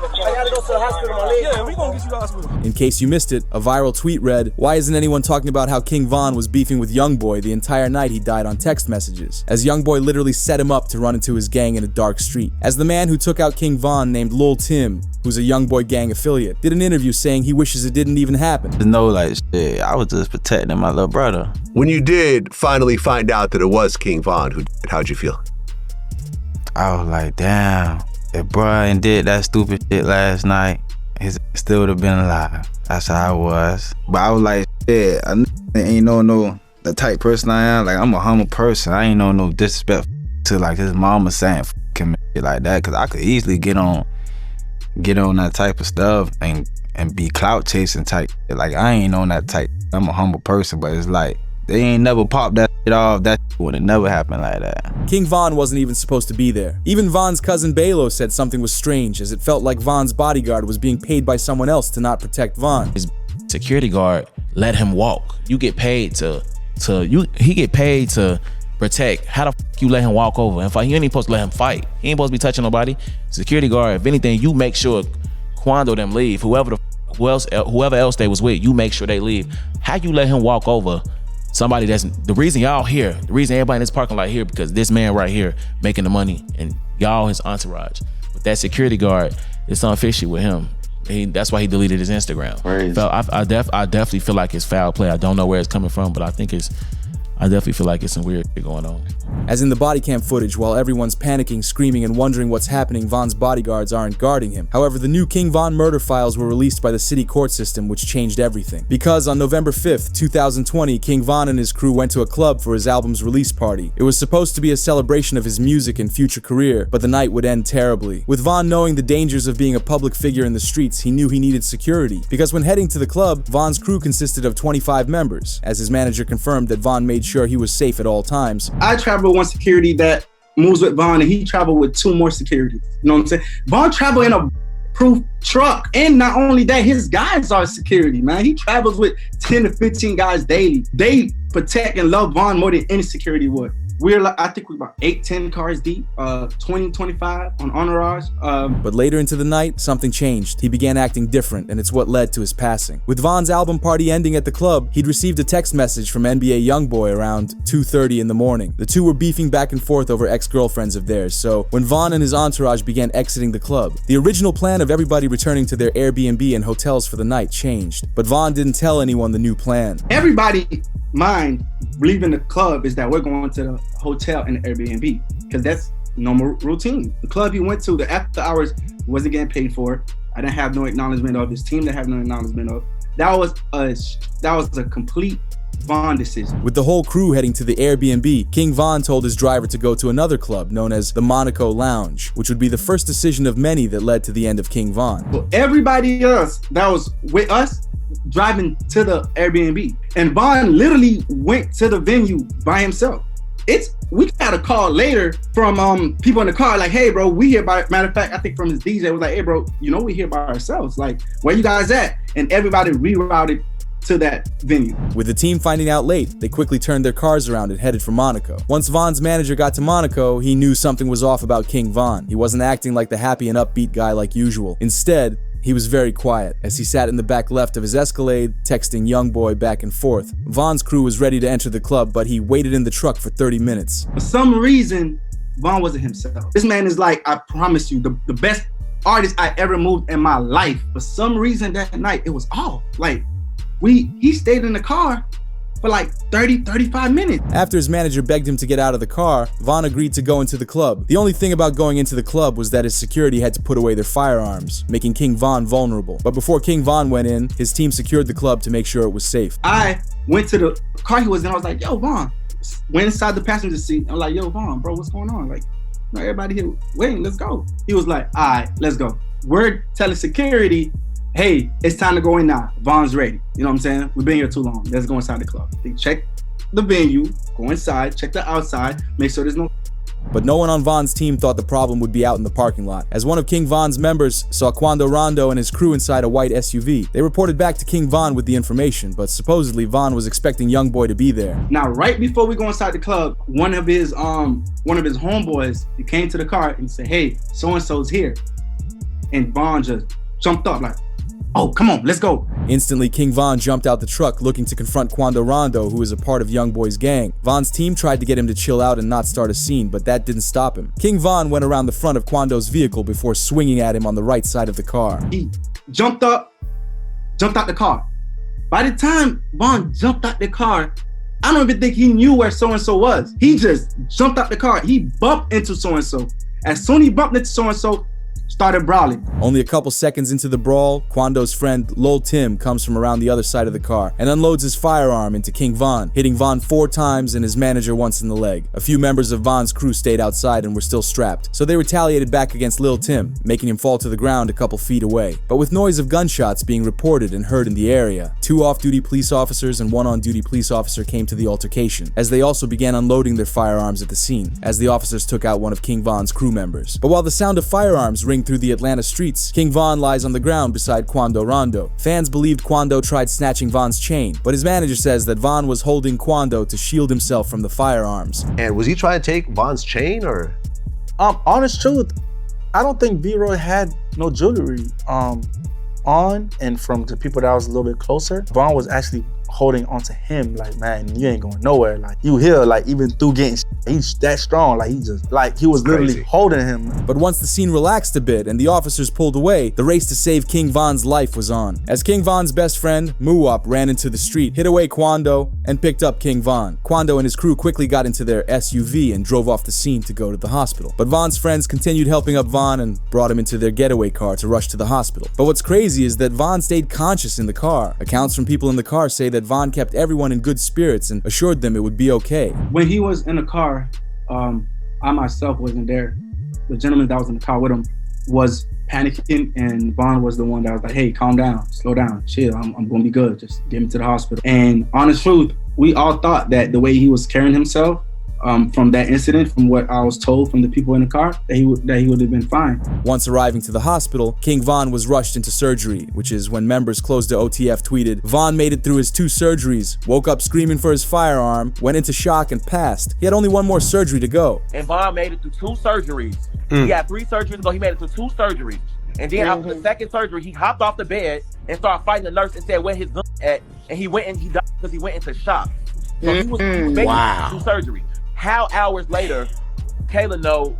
I gotta go to the hospital, my leg. Yeah, we gonna get you to the hospital. In case you missed it, a viral tweet read, "Why isn't anyone talking about how King Von was beefing with YoungBoy the entire night he died on text messages?" As YoungBoy literally set him up to run into his gang in a dark street. As the man who took out King Von, named Lil Tim, who's a YoungBoy gang affiliate, did an interview saying he wishes it didn't even happen. No, like, shit, I was just protecting my little brother. When you did finally find out that it was King Von who did it, how'd you feel? I was like, damn. If Brian did that stupid shit last night, he still would have been alive. That's how I was. But I was like, shit, I ain't no the type person I am. Like, I'm a humble person. I ain't no disrespect to like his mama saying f***ing shit like that. Cause I could easily get on that type of stuff and be clout chasing type. Like, I ain't on that type. I'm a humble person, but it's like, they ain't never popped that shit off. That would have never happened like that. King Von wasn't even supposed to be there. Even Von's cousin Balo said something was strange, as it felt like Von's bodyguard was being paid by someone else to not protect Von. His security guard let him walk. You get paid he get paid to protect. How the f you let him walk over? In fact, you ain't even supposed to let him fight. He ain't supposed to be touching nobody. Security guard, if anything, you make sure Quando them leave. Whoever else they was with, you make sure they leave. How you let him walk over somebody that's the reason y'all here, the reason everybody in this parking lot here, because this man right here making the money and y'all his entourage. But that security guard, it's something fishy with him. That's why he deleted his Instagram. I definitely feel like it's foul play. I don't know where it's coming from, but I definitely feel like it's some weird shit going on. As in the body cam footage, while everyone's panicking, screaming, and wondering what's happening, Von's bodyguards aren't guarding him. However, the new King Von murder files were released by the city court system, which changed everything. Because on November 5th, 2020, King Von and his crew went to a club for his album's release party. It was supposed to be a celebration of his music and future career, but the night would end terribly. With Von knowing the dangers of being a public figure in the streets, he knew he needed security. Because when heading to the club, Von's crew consisted of 25 members, as his manager confirmed that Von made sure he was safe at all times. I travel with one security that moves with Von, and he traveled with 2 more security. You know what I'm saying? Von traveled in a proof truck, and not only that, his guys are security, man. He travels with 10 to 15 guys daily. They protect and love Von more than any security would. I think we're about 8-10 cars deep, 20-25 on entourage. But later into the night, something changed. He began acting different, and it's what led to his passing. With Von's album party ending at the club, he'd received a text message from NBA YoungBoy around 2:30 in the morning. The two were beefing back and forth over ex-girlfriends of theirs, so when Von and his entourage began exiting the club, the original plan of everybody returning to their Airbnb and hotels for the night changed. But Von didn't tell anyone the new plan. Everybody mind leaving the club is that we're going to the hotel and the Airbnb, because that's normal routine. The club he went to, the after hours, wasn't getting paid for. I didn't have no acknowledgement of. His team didn't have no acknowledgement of. That was a complete Von decision. With the whole crew heading to the Airbnb, King Von told his driver to go to another club known as the Monaco Lounge, which would be the first decision of many that led to the end of King Von. Well, everybody else that was with us driving to the Airbnb, and Von literally went to the venue by himself. We got a call later from people in the car, like, hey bro, we here by, matter of fact, I think from his DJ was like, hey bro, we here by ourselves, like, where you guys at? And everybody rerouted to that venue. With the team finding out late, they quickly turned their cars around and headed for Monaco. Once Von's manager got to Monaco, he knew something was off about King Von. He wasn't acting like the happy and upbeat guy like usual. Instead, he was very quiet as he sat in the back left of his Escalade, texting YoungBoy back and forth. Von's crew was ready to enter the club, but he waited in the truck for 30 minutes. For some reason, Von wasn't himself. This man is like, I promise you, the best artist I ever moved in my life. For some reason that night, it was off. Like, he stayed in the car for like 30, 35 minutes. After his manager begged him to get out of the car, Von agreed to go into the club. The only thing about going into the club was that his security had to put away their firearms, making King Von vulnerable. But before King Von went in, his team secured the club to make sure it was safe. I went to the car he was in. I was like, yo, Von. Went inside the passenger seat. I'm like, yo, Von, bro, what's going on? Like, everybody here waiting, let's go. He was like, all right, let's go. We're telling security, hey, it's time to go in now. Von's ready. You know what I'm saying? We've been here too long. Let's go inside the club. They check the venue, go inside, check the outside, make sure there's no. But no one on Von's team thought the problem would be out in the parking lot, as one of King Von's members saw Quando Rondo and his crew inside a white SUV. They reported back to King Von with the information, but supposedly Von was expecting Youngboy to be there. Now, right before we go inside the club, one of his homeboys, he came to the car and said, hey, so-and-so's here. And Von just jumped up like, oh, come on, let's go. Instantly, King Von jumped out the truck looking to confront Quando Rondo, who is a part of Youngboy's gang. Von's team tried to get him to chill out and not start a scene, but that didn't stop him. King Von went around the front of Quando's vehicle before swinging at him on the right side of the car. He jumped out the car. By the time Von jumped out the car, I don't even think he knew where so-and-so was. He just jumped out the car. He bumped into so-and-so. As soon as he bumped into so-and-so, started brawling. Only a couple seconds into the brawl, Quando's friend Lil Tim comes from around the other side of the car and unloads his firearm into King Von, hitting Von 4 times and his manager once in the leg. A few members of Von's crew stayed outside and were still strapped, so they retaliated back against Lil Tim, making him fall to the ground a couple feet away. But with noise of gunshots being reported and heard in the area, 2 off-duty police officers and 1 on-duty police officer came to the altercation, as they also began unloading their firearms at the scene, as the officers took out one of King Von's crew members. But while the sound of firearms ring through the Atlanta streets, King Von lies on the ground beside Quando Rondo. Fans believed Quando tried snatching Von's chain, but his manager says that Von was holding Quando to shield himself from the firearms. And was he trying to take Von's chain, or? Honest truth, I don't think V-Roy had no jewelry on, and from the people that was a little bit closer, Von was actually holding onto him like, man, you ain't going nowhere. Like, you here, like, even through getting he's that strong. Like, he was literally holding him. But once the scene relaxed a bit and the officers pulled away, the race to save King Von's life was on. As King Von's best friend, Muwap, ran into the street, hit away Quando, and picked up King Von. Quando and his crew quickly got into their SUV and drove off the scene to go to the hospital. But Von's friends continued helping up Von and brought him into their getaway car to rush to the hospital. But what's crazy is that Von stayed conscious in the car. Accounts from people in the car say that Von kept everyone in good spirits and assured them it would be okay. When he was in the car, I myself wasn't there. The gentleman that was in the car with him was panicking, and Von was the one that was like, hey, calm down, slow down, chill, I'm gonna be good, just get him to the hospital. And honest truth, we all thought that the way he was carrying himself, from that incident, from what I was told from the people in the car, that he would have been fine. Once arriving to the hospital, King Von was rushed into surgery, which is when members close to OTF tweeted, Von made it through his 2 surgeries, woke up screaming for his firearm, went into shock and passed. He had only 1 more surgery to go. And Von made it through 2 surgeries. He had 3 surgeries ago, he made it through 2 surgeries. And then after the second surgery, he hopped off the bed and started fighting the nurse and said where his gun at, and he went and he died because he went into shock. So he was making 2 surgeries. How hours later, Kayla know,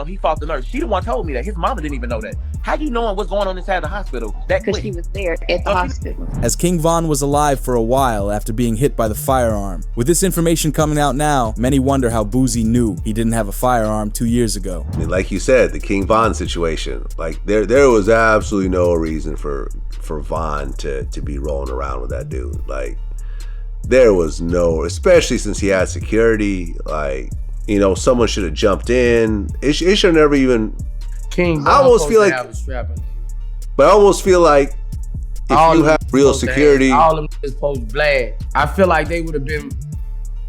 he fought the nurse. She the one told me that. His mama didn't even know that. How you knowing what's going on inside the hospital? Because she was there at the hospital. As King Von was alive for a while after being hit by the firearm. With this information coming out now, many wonder how Boozy knew he didn't have a firearm 2 years ago. I mean, like you said, the King Von situation, like there was absolutely no reason for Von to be rolling around with that dude. Like, there was no, especially since he had security, like, you know, someone should have jumped in. It should never even. King I almost feel like, but I almost feel like if you have real security, all of them is supposed to blast. I feel like they would have been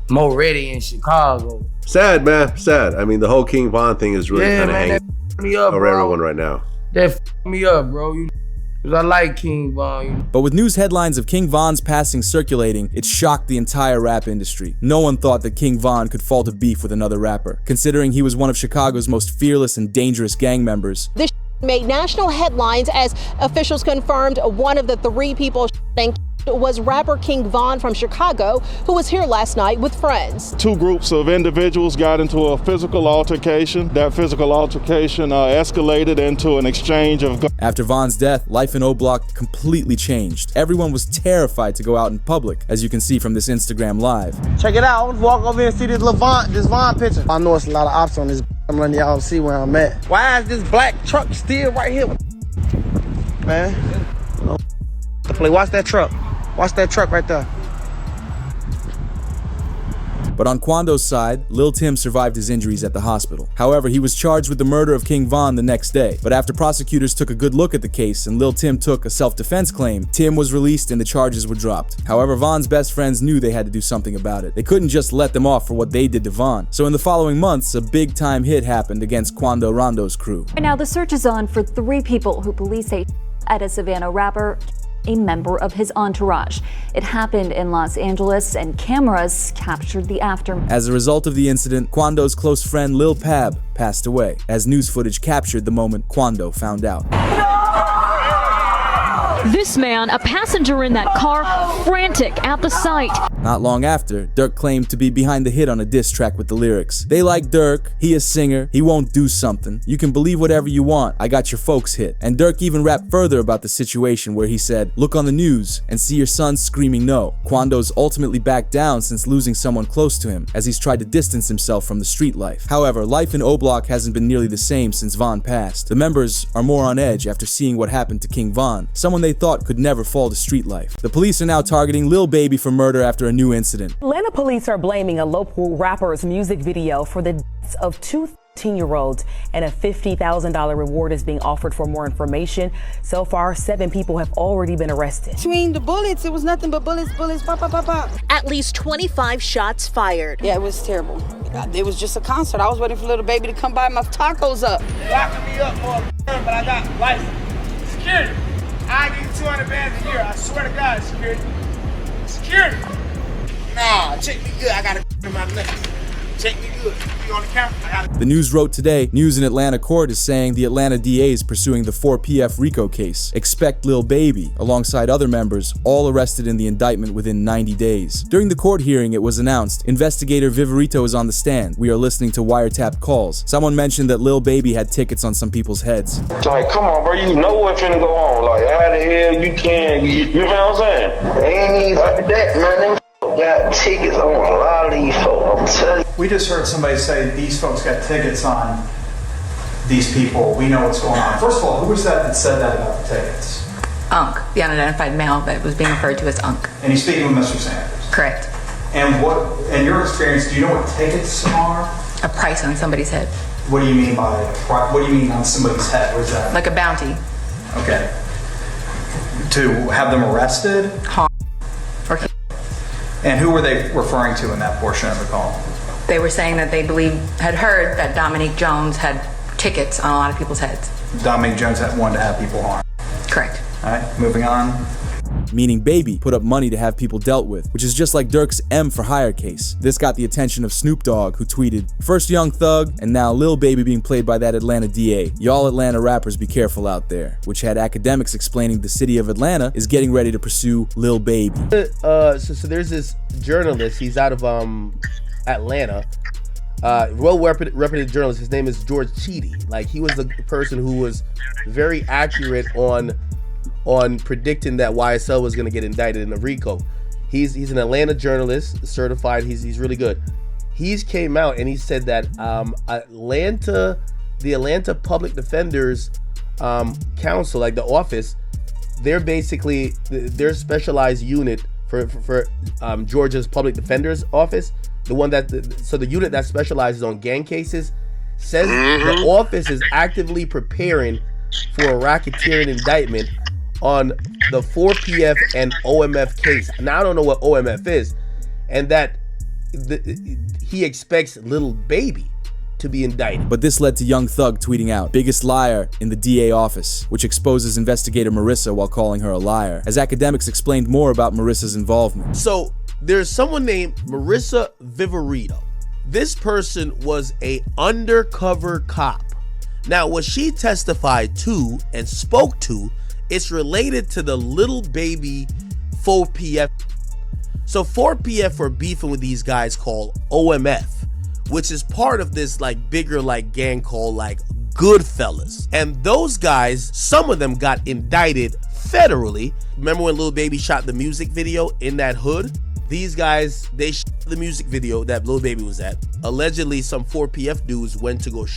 more ready in Chicago. Sad, man, sad. I mean, the whole King Von thing is really kind of hanging me up, over everyone right now. That f***ed me up, bro. Because I like King Von. But with news headlines of King Von's passing circulating, it shocked the entire rap industry. No one thought that King Von could fall to beef with another rapper, considering he was one of Chicago's most fearless and dangerous gang members. This made national headlines as officials confirmed one of the 3 people was rapper King Von from Chicago, who was here last night with friends. Two groups of individuals got into a physical altercation. That physical altercation escalated into an exchange of guns. After Von's death, life in O Block completely changed. Everyone was terrified to go out in public, as you can see from this Instagram live. Check it out. Let's walk over here and see this Von picture. I know it's a lot of ops on this. I'm letting y'all see where I'm at. Why is this black truck still right here? Man. Watch that truck. Watch that truck right there. But on Quando's side, Lil Tim survived his injuries at the hospital. However, he was charged with the murder of King Von the next day. But after prosecutors took a good look at the case and Lil Tim took a self-defense claim, Tim was released and the charges were dropped. However, Von's best friends knew they had to do something about it. They couldn't just let them off for what they did to Von. So in the following months, a big-time hit happened against Quando Rondo's crew. Right now, the search is on for 3 people who police say at a Savannah rapper, a member of his entourage. It happened in Los Angeles and cameras captured the aftermath. As a result of the incident, Quando's close friend Lil Pab passed away, as news footage captured the moment Quando found out. This man, a passenger in that car, frantic at the sight. Not long after, Durk claimed to be behind the hit on a diss track with the lyrics. They like Durk, he a singer, he won't do something. You can believe whatever you want, I got your folks hit. And Durk even rapped further about the situation where he said, look on the news and see your son screaming no. Quando's ultimately backed down since losing someone close to him, as he's tried to distance himself from the street life. However, life in O Block hasn't been nearly the same since Von passed. The members are more on edge after seeing what happened to King Von, someone they thought could never fall to street life. The police are now targeting Lil Baby for murder after a new incident. Atlanta police are blaming a local rapper's music video for the deaths of 2 13-year-olds, and a $50,000 reward is being offered for more information. So far, 7 people have already been arrested. Between the bullets, it was nothing but bullets, pop, pop, pop, pop. At least 25 shots fired. Yeah, it was terrible. It was just a concert. I was waiting for Lil Baby to come buy my tacos up. Locking me up for a but I got license. Security. I give you 200 bands a year. I swear to God, security. Security. Nah, check me good. I got a in my neck. Check me good. You on the camera? The News wrote today, news in Atlanta court is saying the Atlanta DA is pursuing the 4PF RICO case. Expect Lil Baby, alongside other members, all arrested in the indictment within 90 days. During the court hearing, it was announced, investigator Viverito is on the stand. We are listening to wiretap calls. Someone mentioned that Lil Baby had tickets on some people's heads. Like, come on, bro, you know what's finna go on. Like, how the hell you can, you know what I'm saying? Ain't even like that, man. Them got tickets on a lot of these folks, I'm telling you. We just heard somebody say these folks got tickets on these people. We know what's going on. First of all, who was that said that about the tickets? Unk, the unidentified male that was being referred to as Unk. And he's speaking with Mr. Sanders? Correct. And what, in your experience, do you know what tickets are? A price on somebody's head. What do you mean by, what do you mean on somebody's head? What is that? Like a bounty. Okay. To have them arrested? Harm. Or and who were they referring to in that portion of the call? They were saying that they had heard that Dominique Jones had tickets on a lot of people's heads. Dominique Jones wanted to have people harmed. Correct. All right, moving on. Meaning Baby put up money to have people dealt with, which is just like Durk's M for Hire case. This got the attention of Snoop Dogg, who tweeted, first Young Thug, and now Lil Baby being played by that Atlanta DA. Y'all Atlanta rappers be careful out there, which had academics explaining the city of Atlanta is getting ready to pursue Lil Baby. So there's this journalist, he's out of Atlanta, well-reputed journalist. His name is George Cheedy. Like, he was the person who was very accurate on predicting that YSL was going to get indicted in the RICO. He's an Atlanta journalist, certified. He's really good. He's came out and he said that the Atlanta Public Defenders Council, like the office, they're basically their specialized unit for Georgia's Public Defender's Office. The one the unit that specializes on gang cases says the office is actively preparing for a racketeering indictment on the 4PF and OMF case. Now I don't know what OMF is, and that he expects Lil Baby to be indicted. But this led to Young Thug tweeting out, biggest liar in the DA office, which exposes investigator Marissa while calling her a liar, as academics explained more about Marissa's involvement. So there's someone named Marissa Viverito. This person was a undercover cop. Now what she testified to and spoke to, it's related to the Lil Baby 4PF. So 4PF were beefing with these guys called OMF, which is part of this like bigger like gang called like Goodfellas. And those guys, some of them got indicted federally. Remember when Lil Baby shot the music video in that hood? These guys, they shot the music video that Lil Baby was at. Allegedly, some 4PF dudes went to go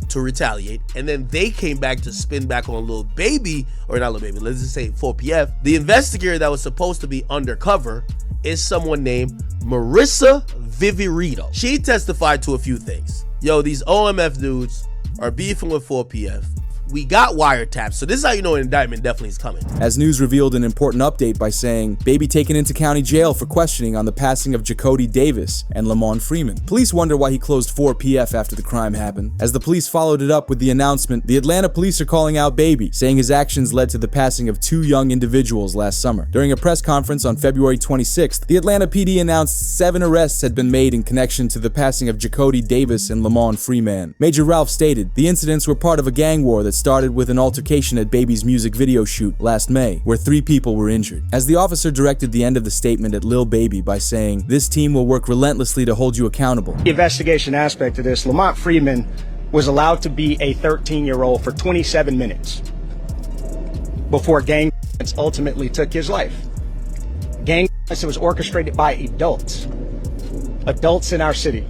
to retaliate, and then they came back to spin back on Lil Baby, or not Lil Baby, let's just say 4PF. The investigator that was supposed to be undercover is someone named Marissa Viverito. She testified to a few things. Yo, these OMF dudes are beefing with 4PF. We got wiretaps, so this is how you know an indictment definitely is coming. As news revealed an important update by saying, Baby taken into county jail for questioning on the passing of Jacody Davis and Lamont Freeman. Police wonder why he closed 4PF after the crime happened. As the police followed it up with the announcement, the Atlanta police are calling out Baby, saying his actions led to the passing of 2 young individuals last summer. During a press conference on February 26th, the Atlanta PD announced 7 arrests had been made in connection to the passing of Jacody Davis and Lamont Freeman. Major Ralph stated, the incidents were part of a gang war that started with an altercation at Baby's music video shoot last May, where 3 people were injured. As the officer directed the end of the statement at Lil Baby by saying, this team will work relentlessly to hold you accountable. The investigation aspect of this, Lamont Freeman was allowed to be a 13-year-old for 27 minutes before gang violence ultimately took his life. Gang violence was orchestrated by adults in our city,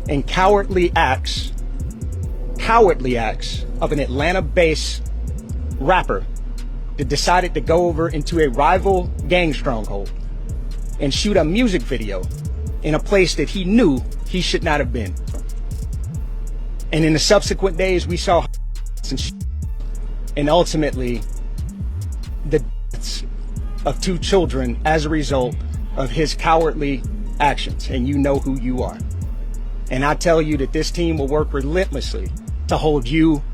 and cowardly acts of an Atlanta-based rapper that decided to go over into a rival gang stronghold and shoot a music video in a place that he knew he should not have been. And in the subsequent days, we saw and ultimately the deaths of 2 children as a result of his cowardly actions. And you know who you are. And I tell you that this team will work relentlessly to hold you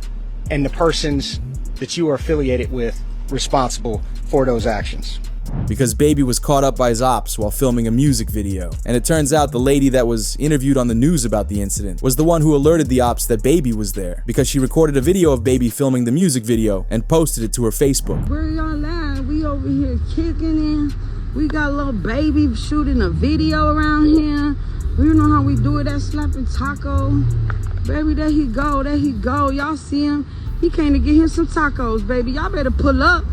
and the persons that you are affiliated with responsible for those actions. Because Baby was caught up by his ops while filming a music video. And it turns out the lady that was interviewed on the news about the incident was the one who alerted the ops that Baby was there, because she recorded a video of Baby filming the music video and posted it to her Facebook. Where y'all at? We over here kicking in. We got Lil Baby shooting a video around here. You know how we do it at Slapping Taco. Baby, there he go, y'all see him? He came to get him some tacos, baby. Y'all better pull up,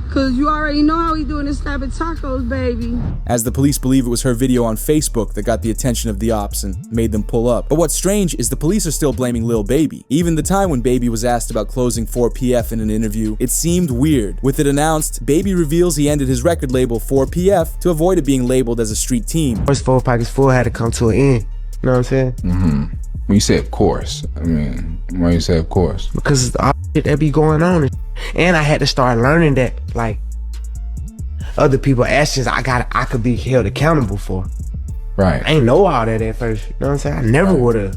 cause you already know how he doing this Slapping Tacos, baby. As the police believe it was her video on Facebook that got the attention of the ops and made them pull up. But what's strange is the police are still blaming Lil Baby. Even the time when Baby was asked about closing 4PF in an interview, it seemed weird. With it announced, Baby reveals he ended his record label 4PF to avoid it being labeled as a street team. First 4 Pockets Full had to come to an end. You know what I'm saying? Mm-hmm. When you say of course, I mean, why you say of course? Because it's all shit that be going on. And I had to start learning that, like, other people's actions I could be held accountable for. Right. I ain't know all that at first. You know what I'm saying? I never would have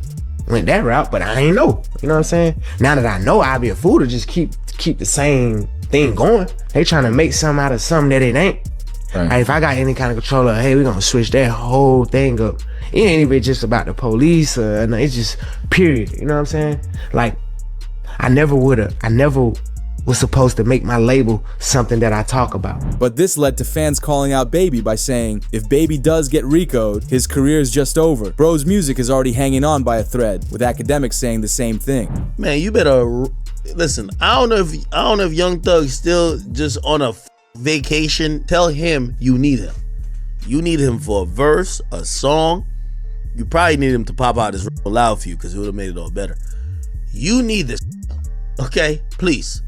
went that route, but I ain't know. You know what I'm saying? Now that I know, I'd be a fool to just keep the same thing going. They trying to make something out of something that it ain't. Right. Like, if I got any kind of control of, hey, we're gonna switch that whole thing up. It ain't even just about the police, it's just period. You know what I'm saying? Like, I never was supposed to make my label something that I talk about. But this led to fans calling out Baby by saying, if Baby does get RICO'd, his career is just over. Bro's music is already hanging on by a thread, with academics saying the same thing. Man, you better listen. I don't know if Young Thug's still just on a vacation. Tell him you need him. You need him for a verse, a song. You probably need him to pop out his loud for you, because it would have made it all better. You need this, okay? Please.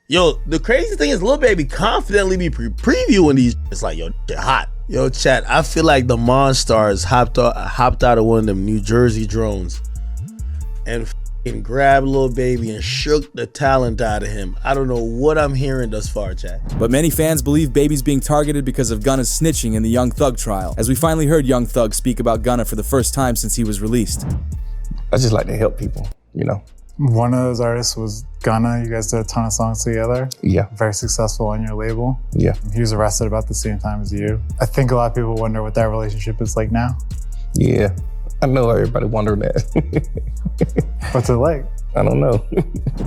Yo, the crazy thing is Lil Baby confidently be previewing these. It's like, yo, they're hot. Yo, chat, I feel like the Monstars hopped out of one of them New Jersey drones and grabbed Lil Baby and shook the talent out of him. I don't know what I'm hearing thus far, chat. But many fans believe Baby's being targeted because of Gunna's snitching in the Young Thug trial, as we finally heard Young Thug speak about Gunna for the first time since he was released. I just like to help people, you know. One of those artists was Gunna. You guys did a ton of songs together. Yeah. Very successful on your label. Yeah. He was arrested about the same time as you. I think a lot of people wonder what that relationship is like now. Yeah. I know everybody wondering that. What's it like? I don't know.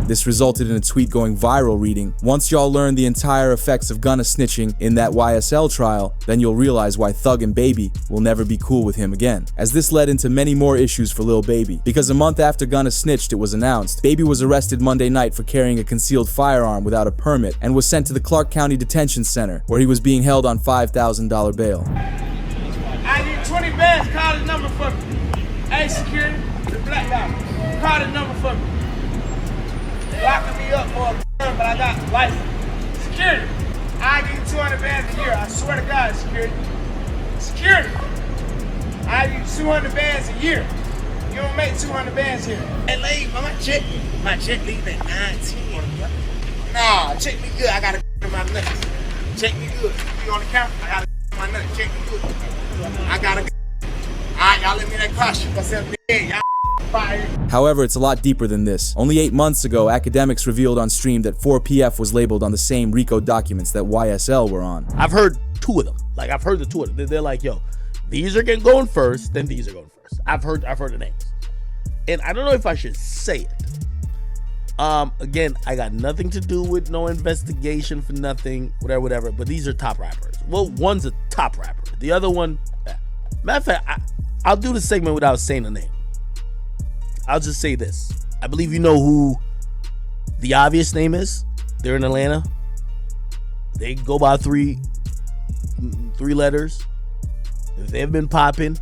This resulted in a tweet going viral reading, "Once y'all learn the entire effects of Gunna snitching in that YSL trial, then you'll realize why Thug and Baby will never be cool with him again." As this led into many more issues for Lil Baby, because a month after Gunna snitched, it was announced, Baby was arrested Monday night for carrying a concealed firearm without a permit and was sent to the Clark County Detention Center, where he was being held on $5,000 bail. I need 20 bands, call the number for me. Hey, security, the black guy, call the number for me. They locking me up for a gun, but I got license. Security, I give you 200 bands a year, I swear to God, security. Security, I give you 200 bands a year. You don't make 200 bands here. Hey, lady, my check leave at 9:10. Nah, check me good, I got a in my nuts. Check me good, you on the counter, I got a in my nuts, check me good. I got a Alright, y'all let me in that car, shoot myself in the head, y'all fire. However, it's a lot deeper than this. Only 8 months ago, academics revealed on stream that 4PF was labeled on the same RICO documents that YSL were on. I've heard two of them. Like, I've heard the two of them. They're like, yo, these are going first, then these are going first. I've heard the names. And I don't know if I should say it. Again, I got nothing to do with no investigation for nothing, whatever, but these are top rappers. Well, one's a top rapper. The other one, matter of fact, I'll do the segment without saying the name. I'll just say this. I believe you know who the obvious name is. They're in Atlanta. They go by three letters. They've been popping.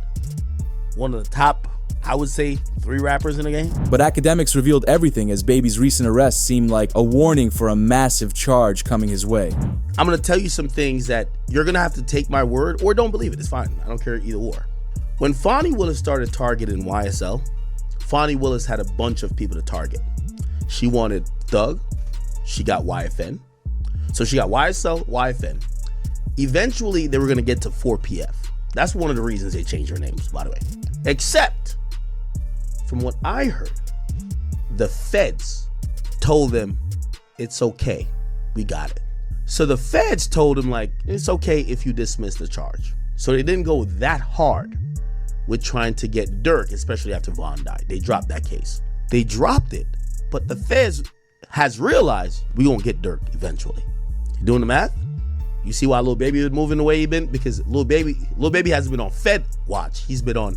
One of the top, I would say, 3 rappers in the game. But academics revealed everything as Baby's recent arrest seemed like a warning for a massive charge coming his way. I'm gonna tell you some things that you're gonna have to take my word or don't believe it. It's fine. I don't care either or. When Fonnie Willis started targeting YSL, Fonnie Willis had a bunch of people to target. She wanted Thug. She got YFN. So she got YSL, YFN. Eventually, they were gonna get to 4PF. That's one of the reasons they changed their names, by the way. Except, from what I heard, the feds told them, it's okay, we got it. So the feds told him, like, it's okay if you dismiss the charge. So they didn't go that hard with trying to get Durk, especially after Von died. They dropped that case. They dropped it, but the feds has realized we gonna get Durk eventually. You doing the math? You see why Lil Baby was moving the way he been? Because Lil Baby hasn't been on Fed watch. He's been on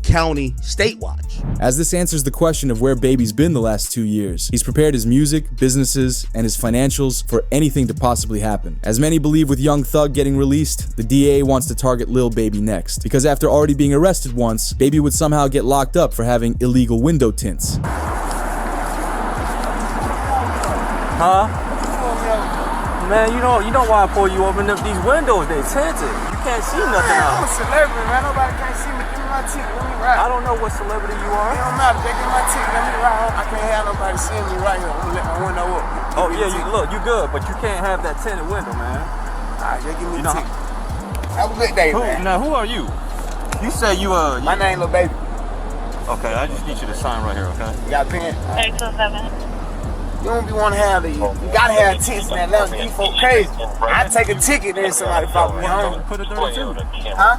county, state watch. As this answers the question of where Baby's been the last 2 years, he's prepared his music, businesses, and his financials for anything to possibly happen. As many believe with Young Thug getting released, the DA wants to target Lil Baby next, because after already being arrested once, Baby would somehow get locked up for having illegal window tints. Huh? Man, you know why I pull you open up these windows, they tinted. You can't see nothing out. I'm a celebrity, man. Nobody can't see me. Give me my ticket. Let me ride. I don't know what celebrity you are. It don't matter. They give me my ticket. Let me ride. I can't have nobody seeing me right here. I'm gonna let my window up. Oh yeah, you good, but you can't have that tinted window, man. Alright, they give me the ticket. Have a good day, man. Now, who are you? You say you My name Lil Baby. Okay, I just need you to sign right here, okay? You got a pen? 827. You don't be want to have these. You gotta have tints, man. That's you folk crazy. I take a ticket, then somebody follow me home. Put a 32. Huh?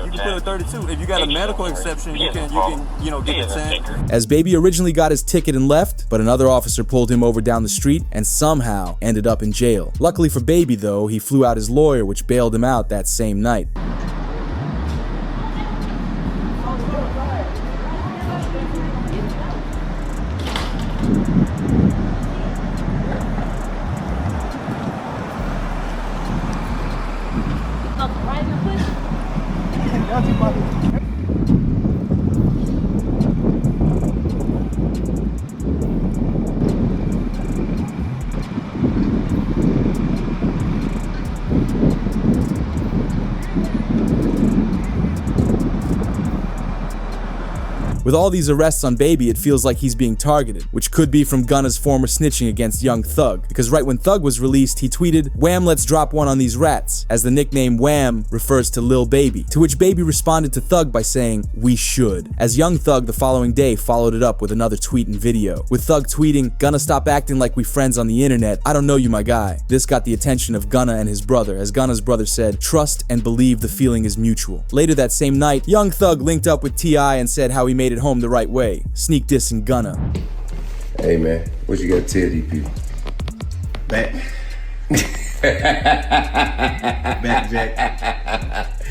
You can put a 32. If you got a medical exception, you can get the tint. As Baby originally got his ticket and left, but another officer pulled him over down the street and somehow ended up in jail. Luckily for Baby though, he flew out his lawyer, which bailed him out that same night. With With all these arrests on Baby, it feels like he's being targeted, which could be from Gunna's former snitching against Young Thug, because right when Thug was released, he tweeted, "Wham, let's drop one on these rats," as the nickname Wham refers to Lil Baby, to which Baby responded to Thug by saying, "We should," as Young Thug the following day followed it up with another tweet and video, with Thug tweeting, "Gunna, stop acting like we friends on the internet, I don't know you, my guy." This got the attention of Gunna and his brother, as Gunna's brother said, "Trust and believe the feeling is mutual." Later that same night, Young Thug linked up with T.I. and said how he made it home the right way, sneak dissing Gunna. Hey man, what you got to tell these people? Back. Back, Jack.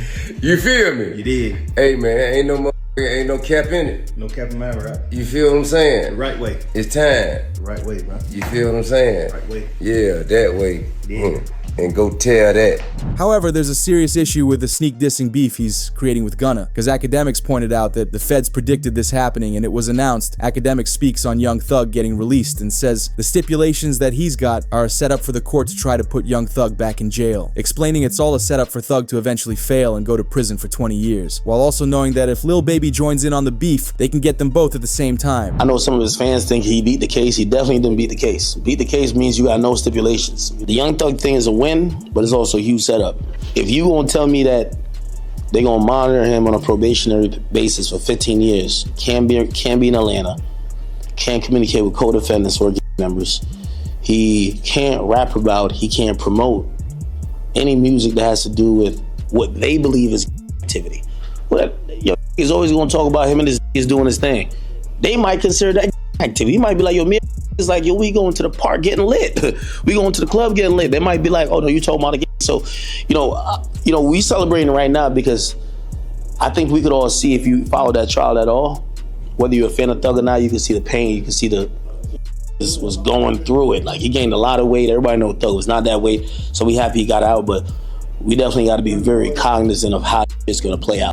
You feel me? You did. Hey man, ain't no cap in it. No cap in my right. You feel what I'm saying? The right way. It's time. The right way, bro. You feel what I'm saying? Right way. Yeah, that way. Yeah. And go tell that. However, there's a serious issue with the sneak dissing beef he's creating with Gunna, because academics pointed out that the feds predicted this happening and it was announced. Academic speaks on Young Thug getting released and says the stipulations that he's got are a setup for the court to try to put Young Thug back in jail, explaining it's all a setup for Thug to eventually fail and go to prison for 20 years, while also knowing that if Lil Baby joins in on the beef, they can get them both at the same time. I know some of his fans think he beat the case. He definitely didn't beat the case. Beat the case means you got no stipulations. The Young Thug thing is a win, but it's also a huge setup. If you gonna tell me that they're gonna monitor him on a probationary basis for 15 years, can't be in Atlanta, can't communicate with co-defendants or members, he can't rap about, he can't promote any music that has to do with what they believe is activity. Well, he's always gonna talk about him and his doing his thing. They might consider that activity. He might be like, yo, me it's like, yo, we going to the park getting lit. We going to the club getting lit. They might be like, oh no, you talking about the game. So, we celebrating right now because I think we could all see, if you follow that trial at all, whether you're a fan of Thug or not, you can see the pain, you can see this was going through it. Like, he gained a lot of weight. Everybody know Thug was not that weight. So we happy he got out, but we definitely got to be very cognizant of how it's going to play out.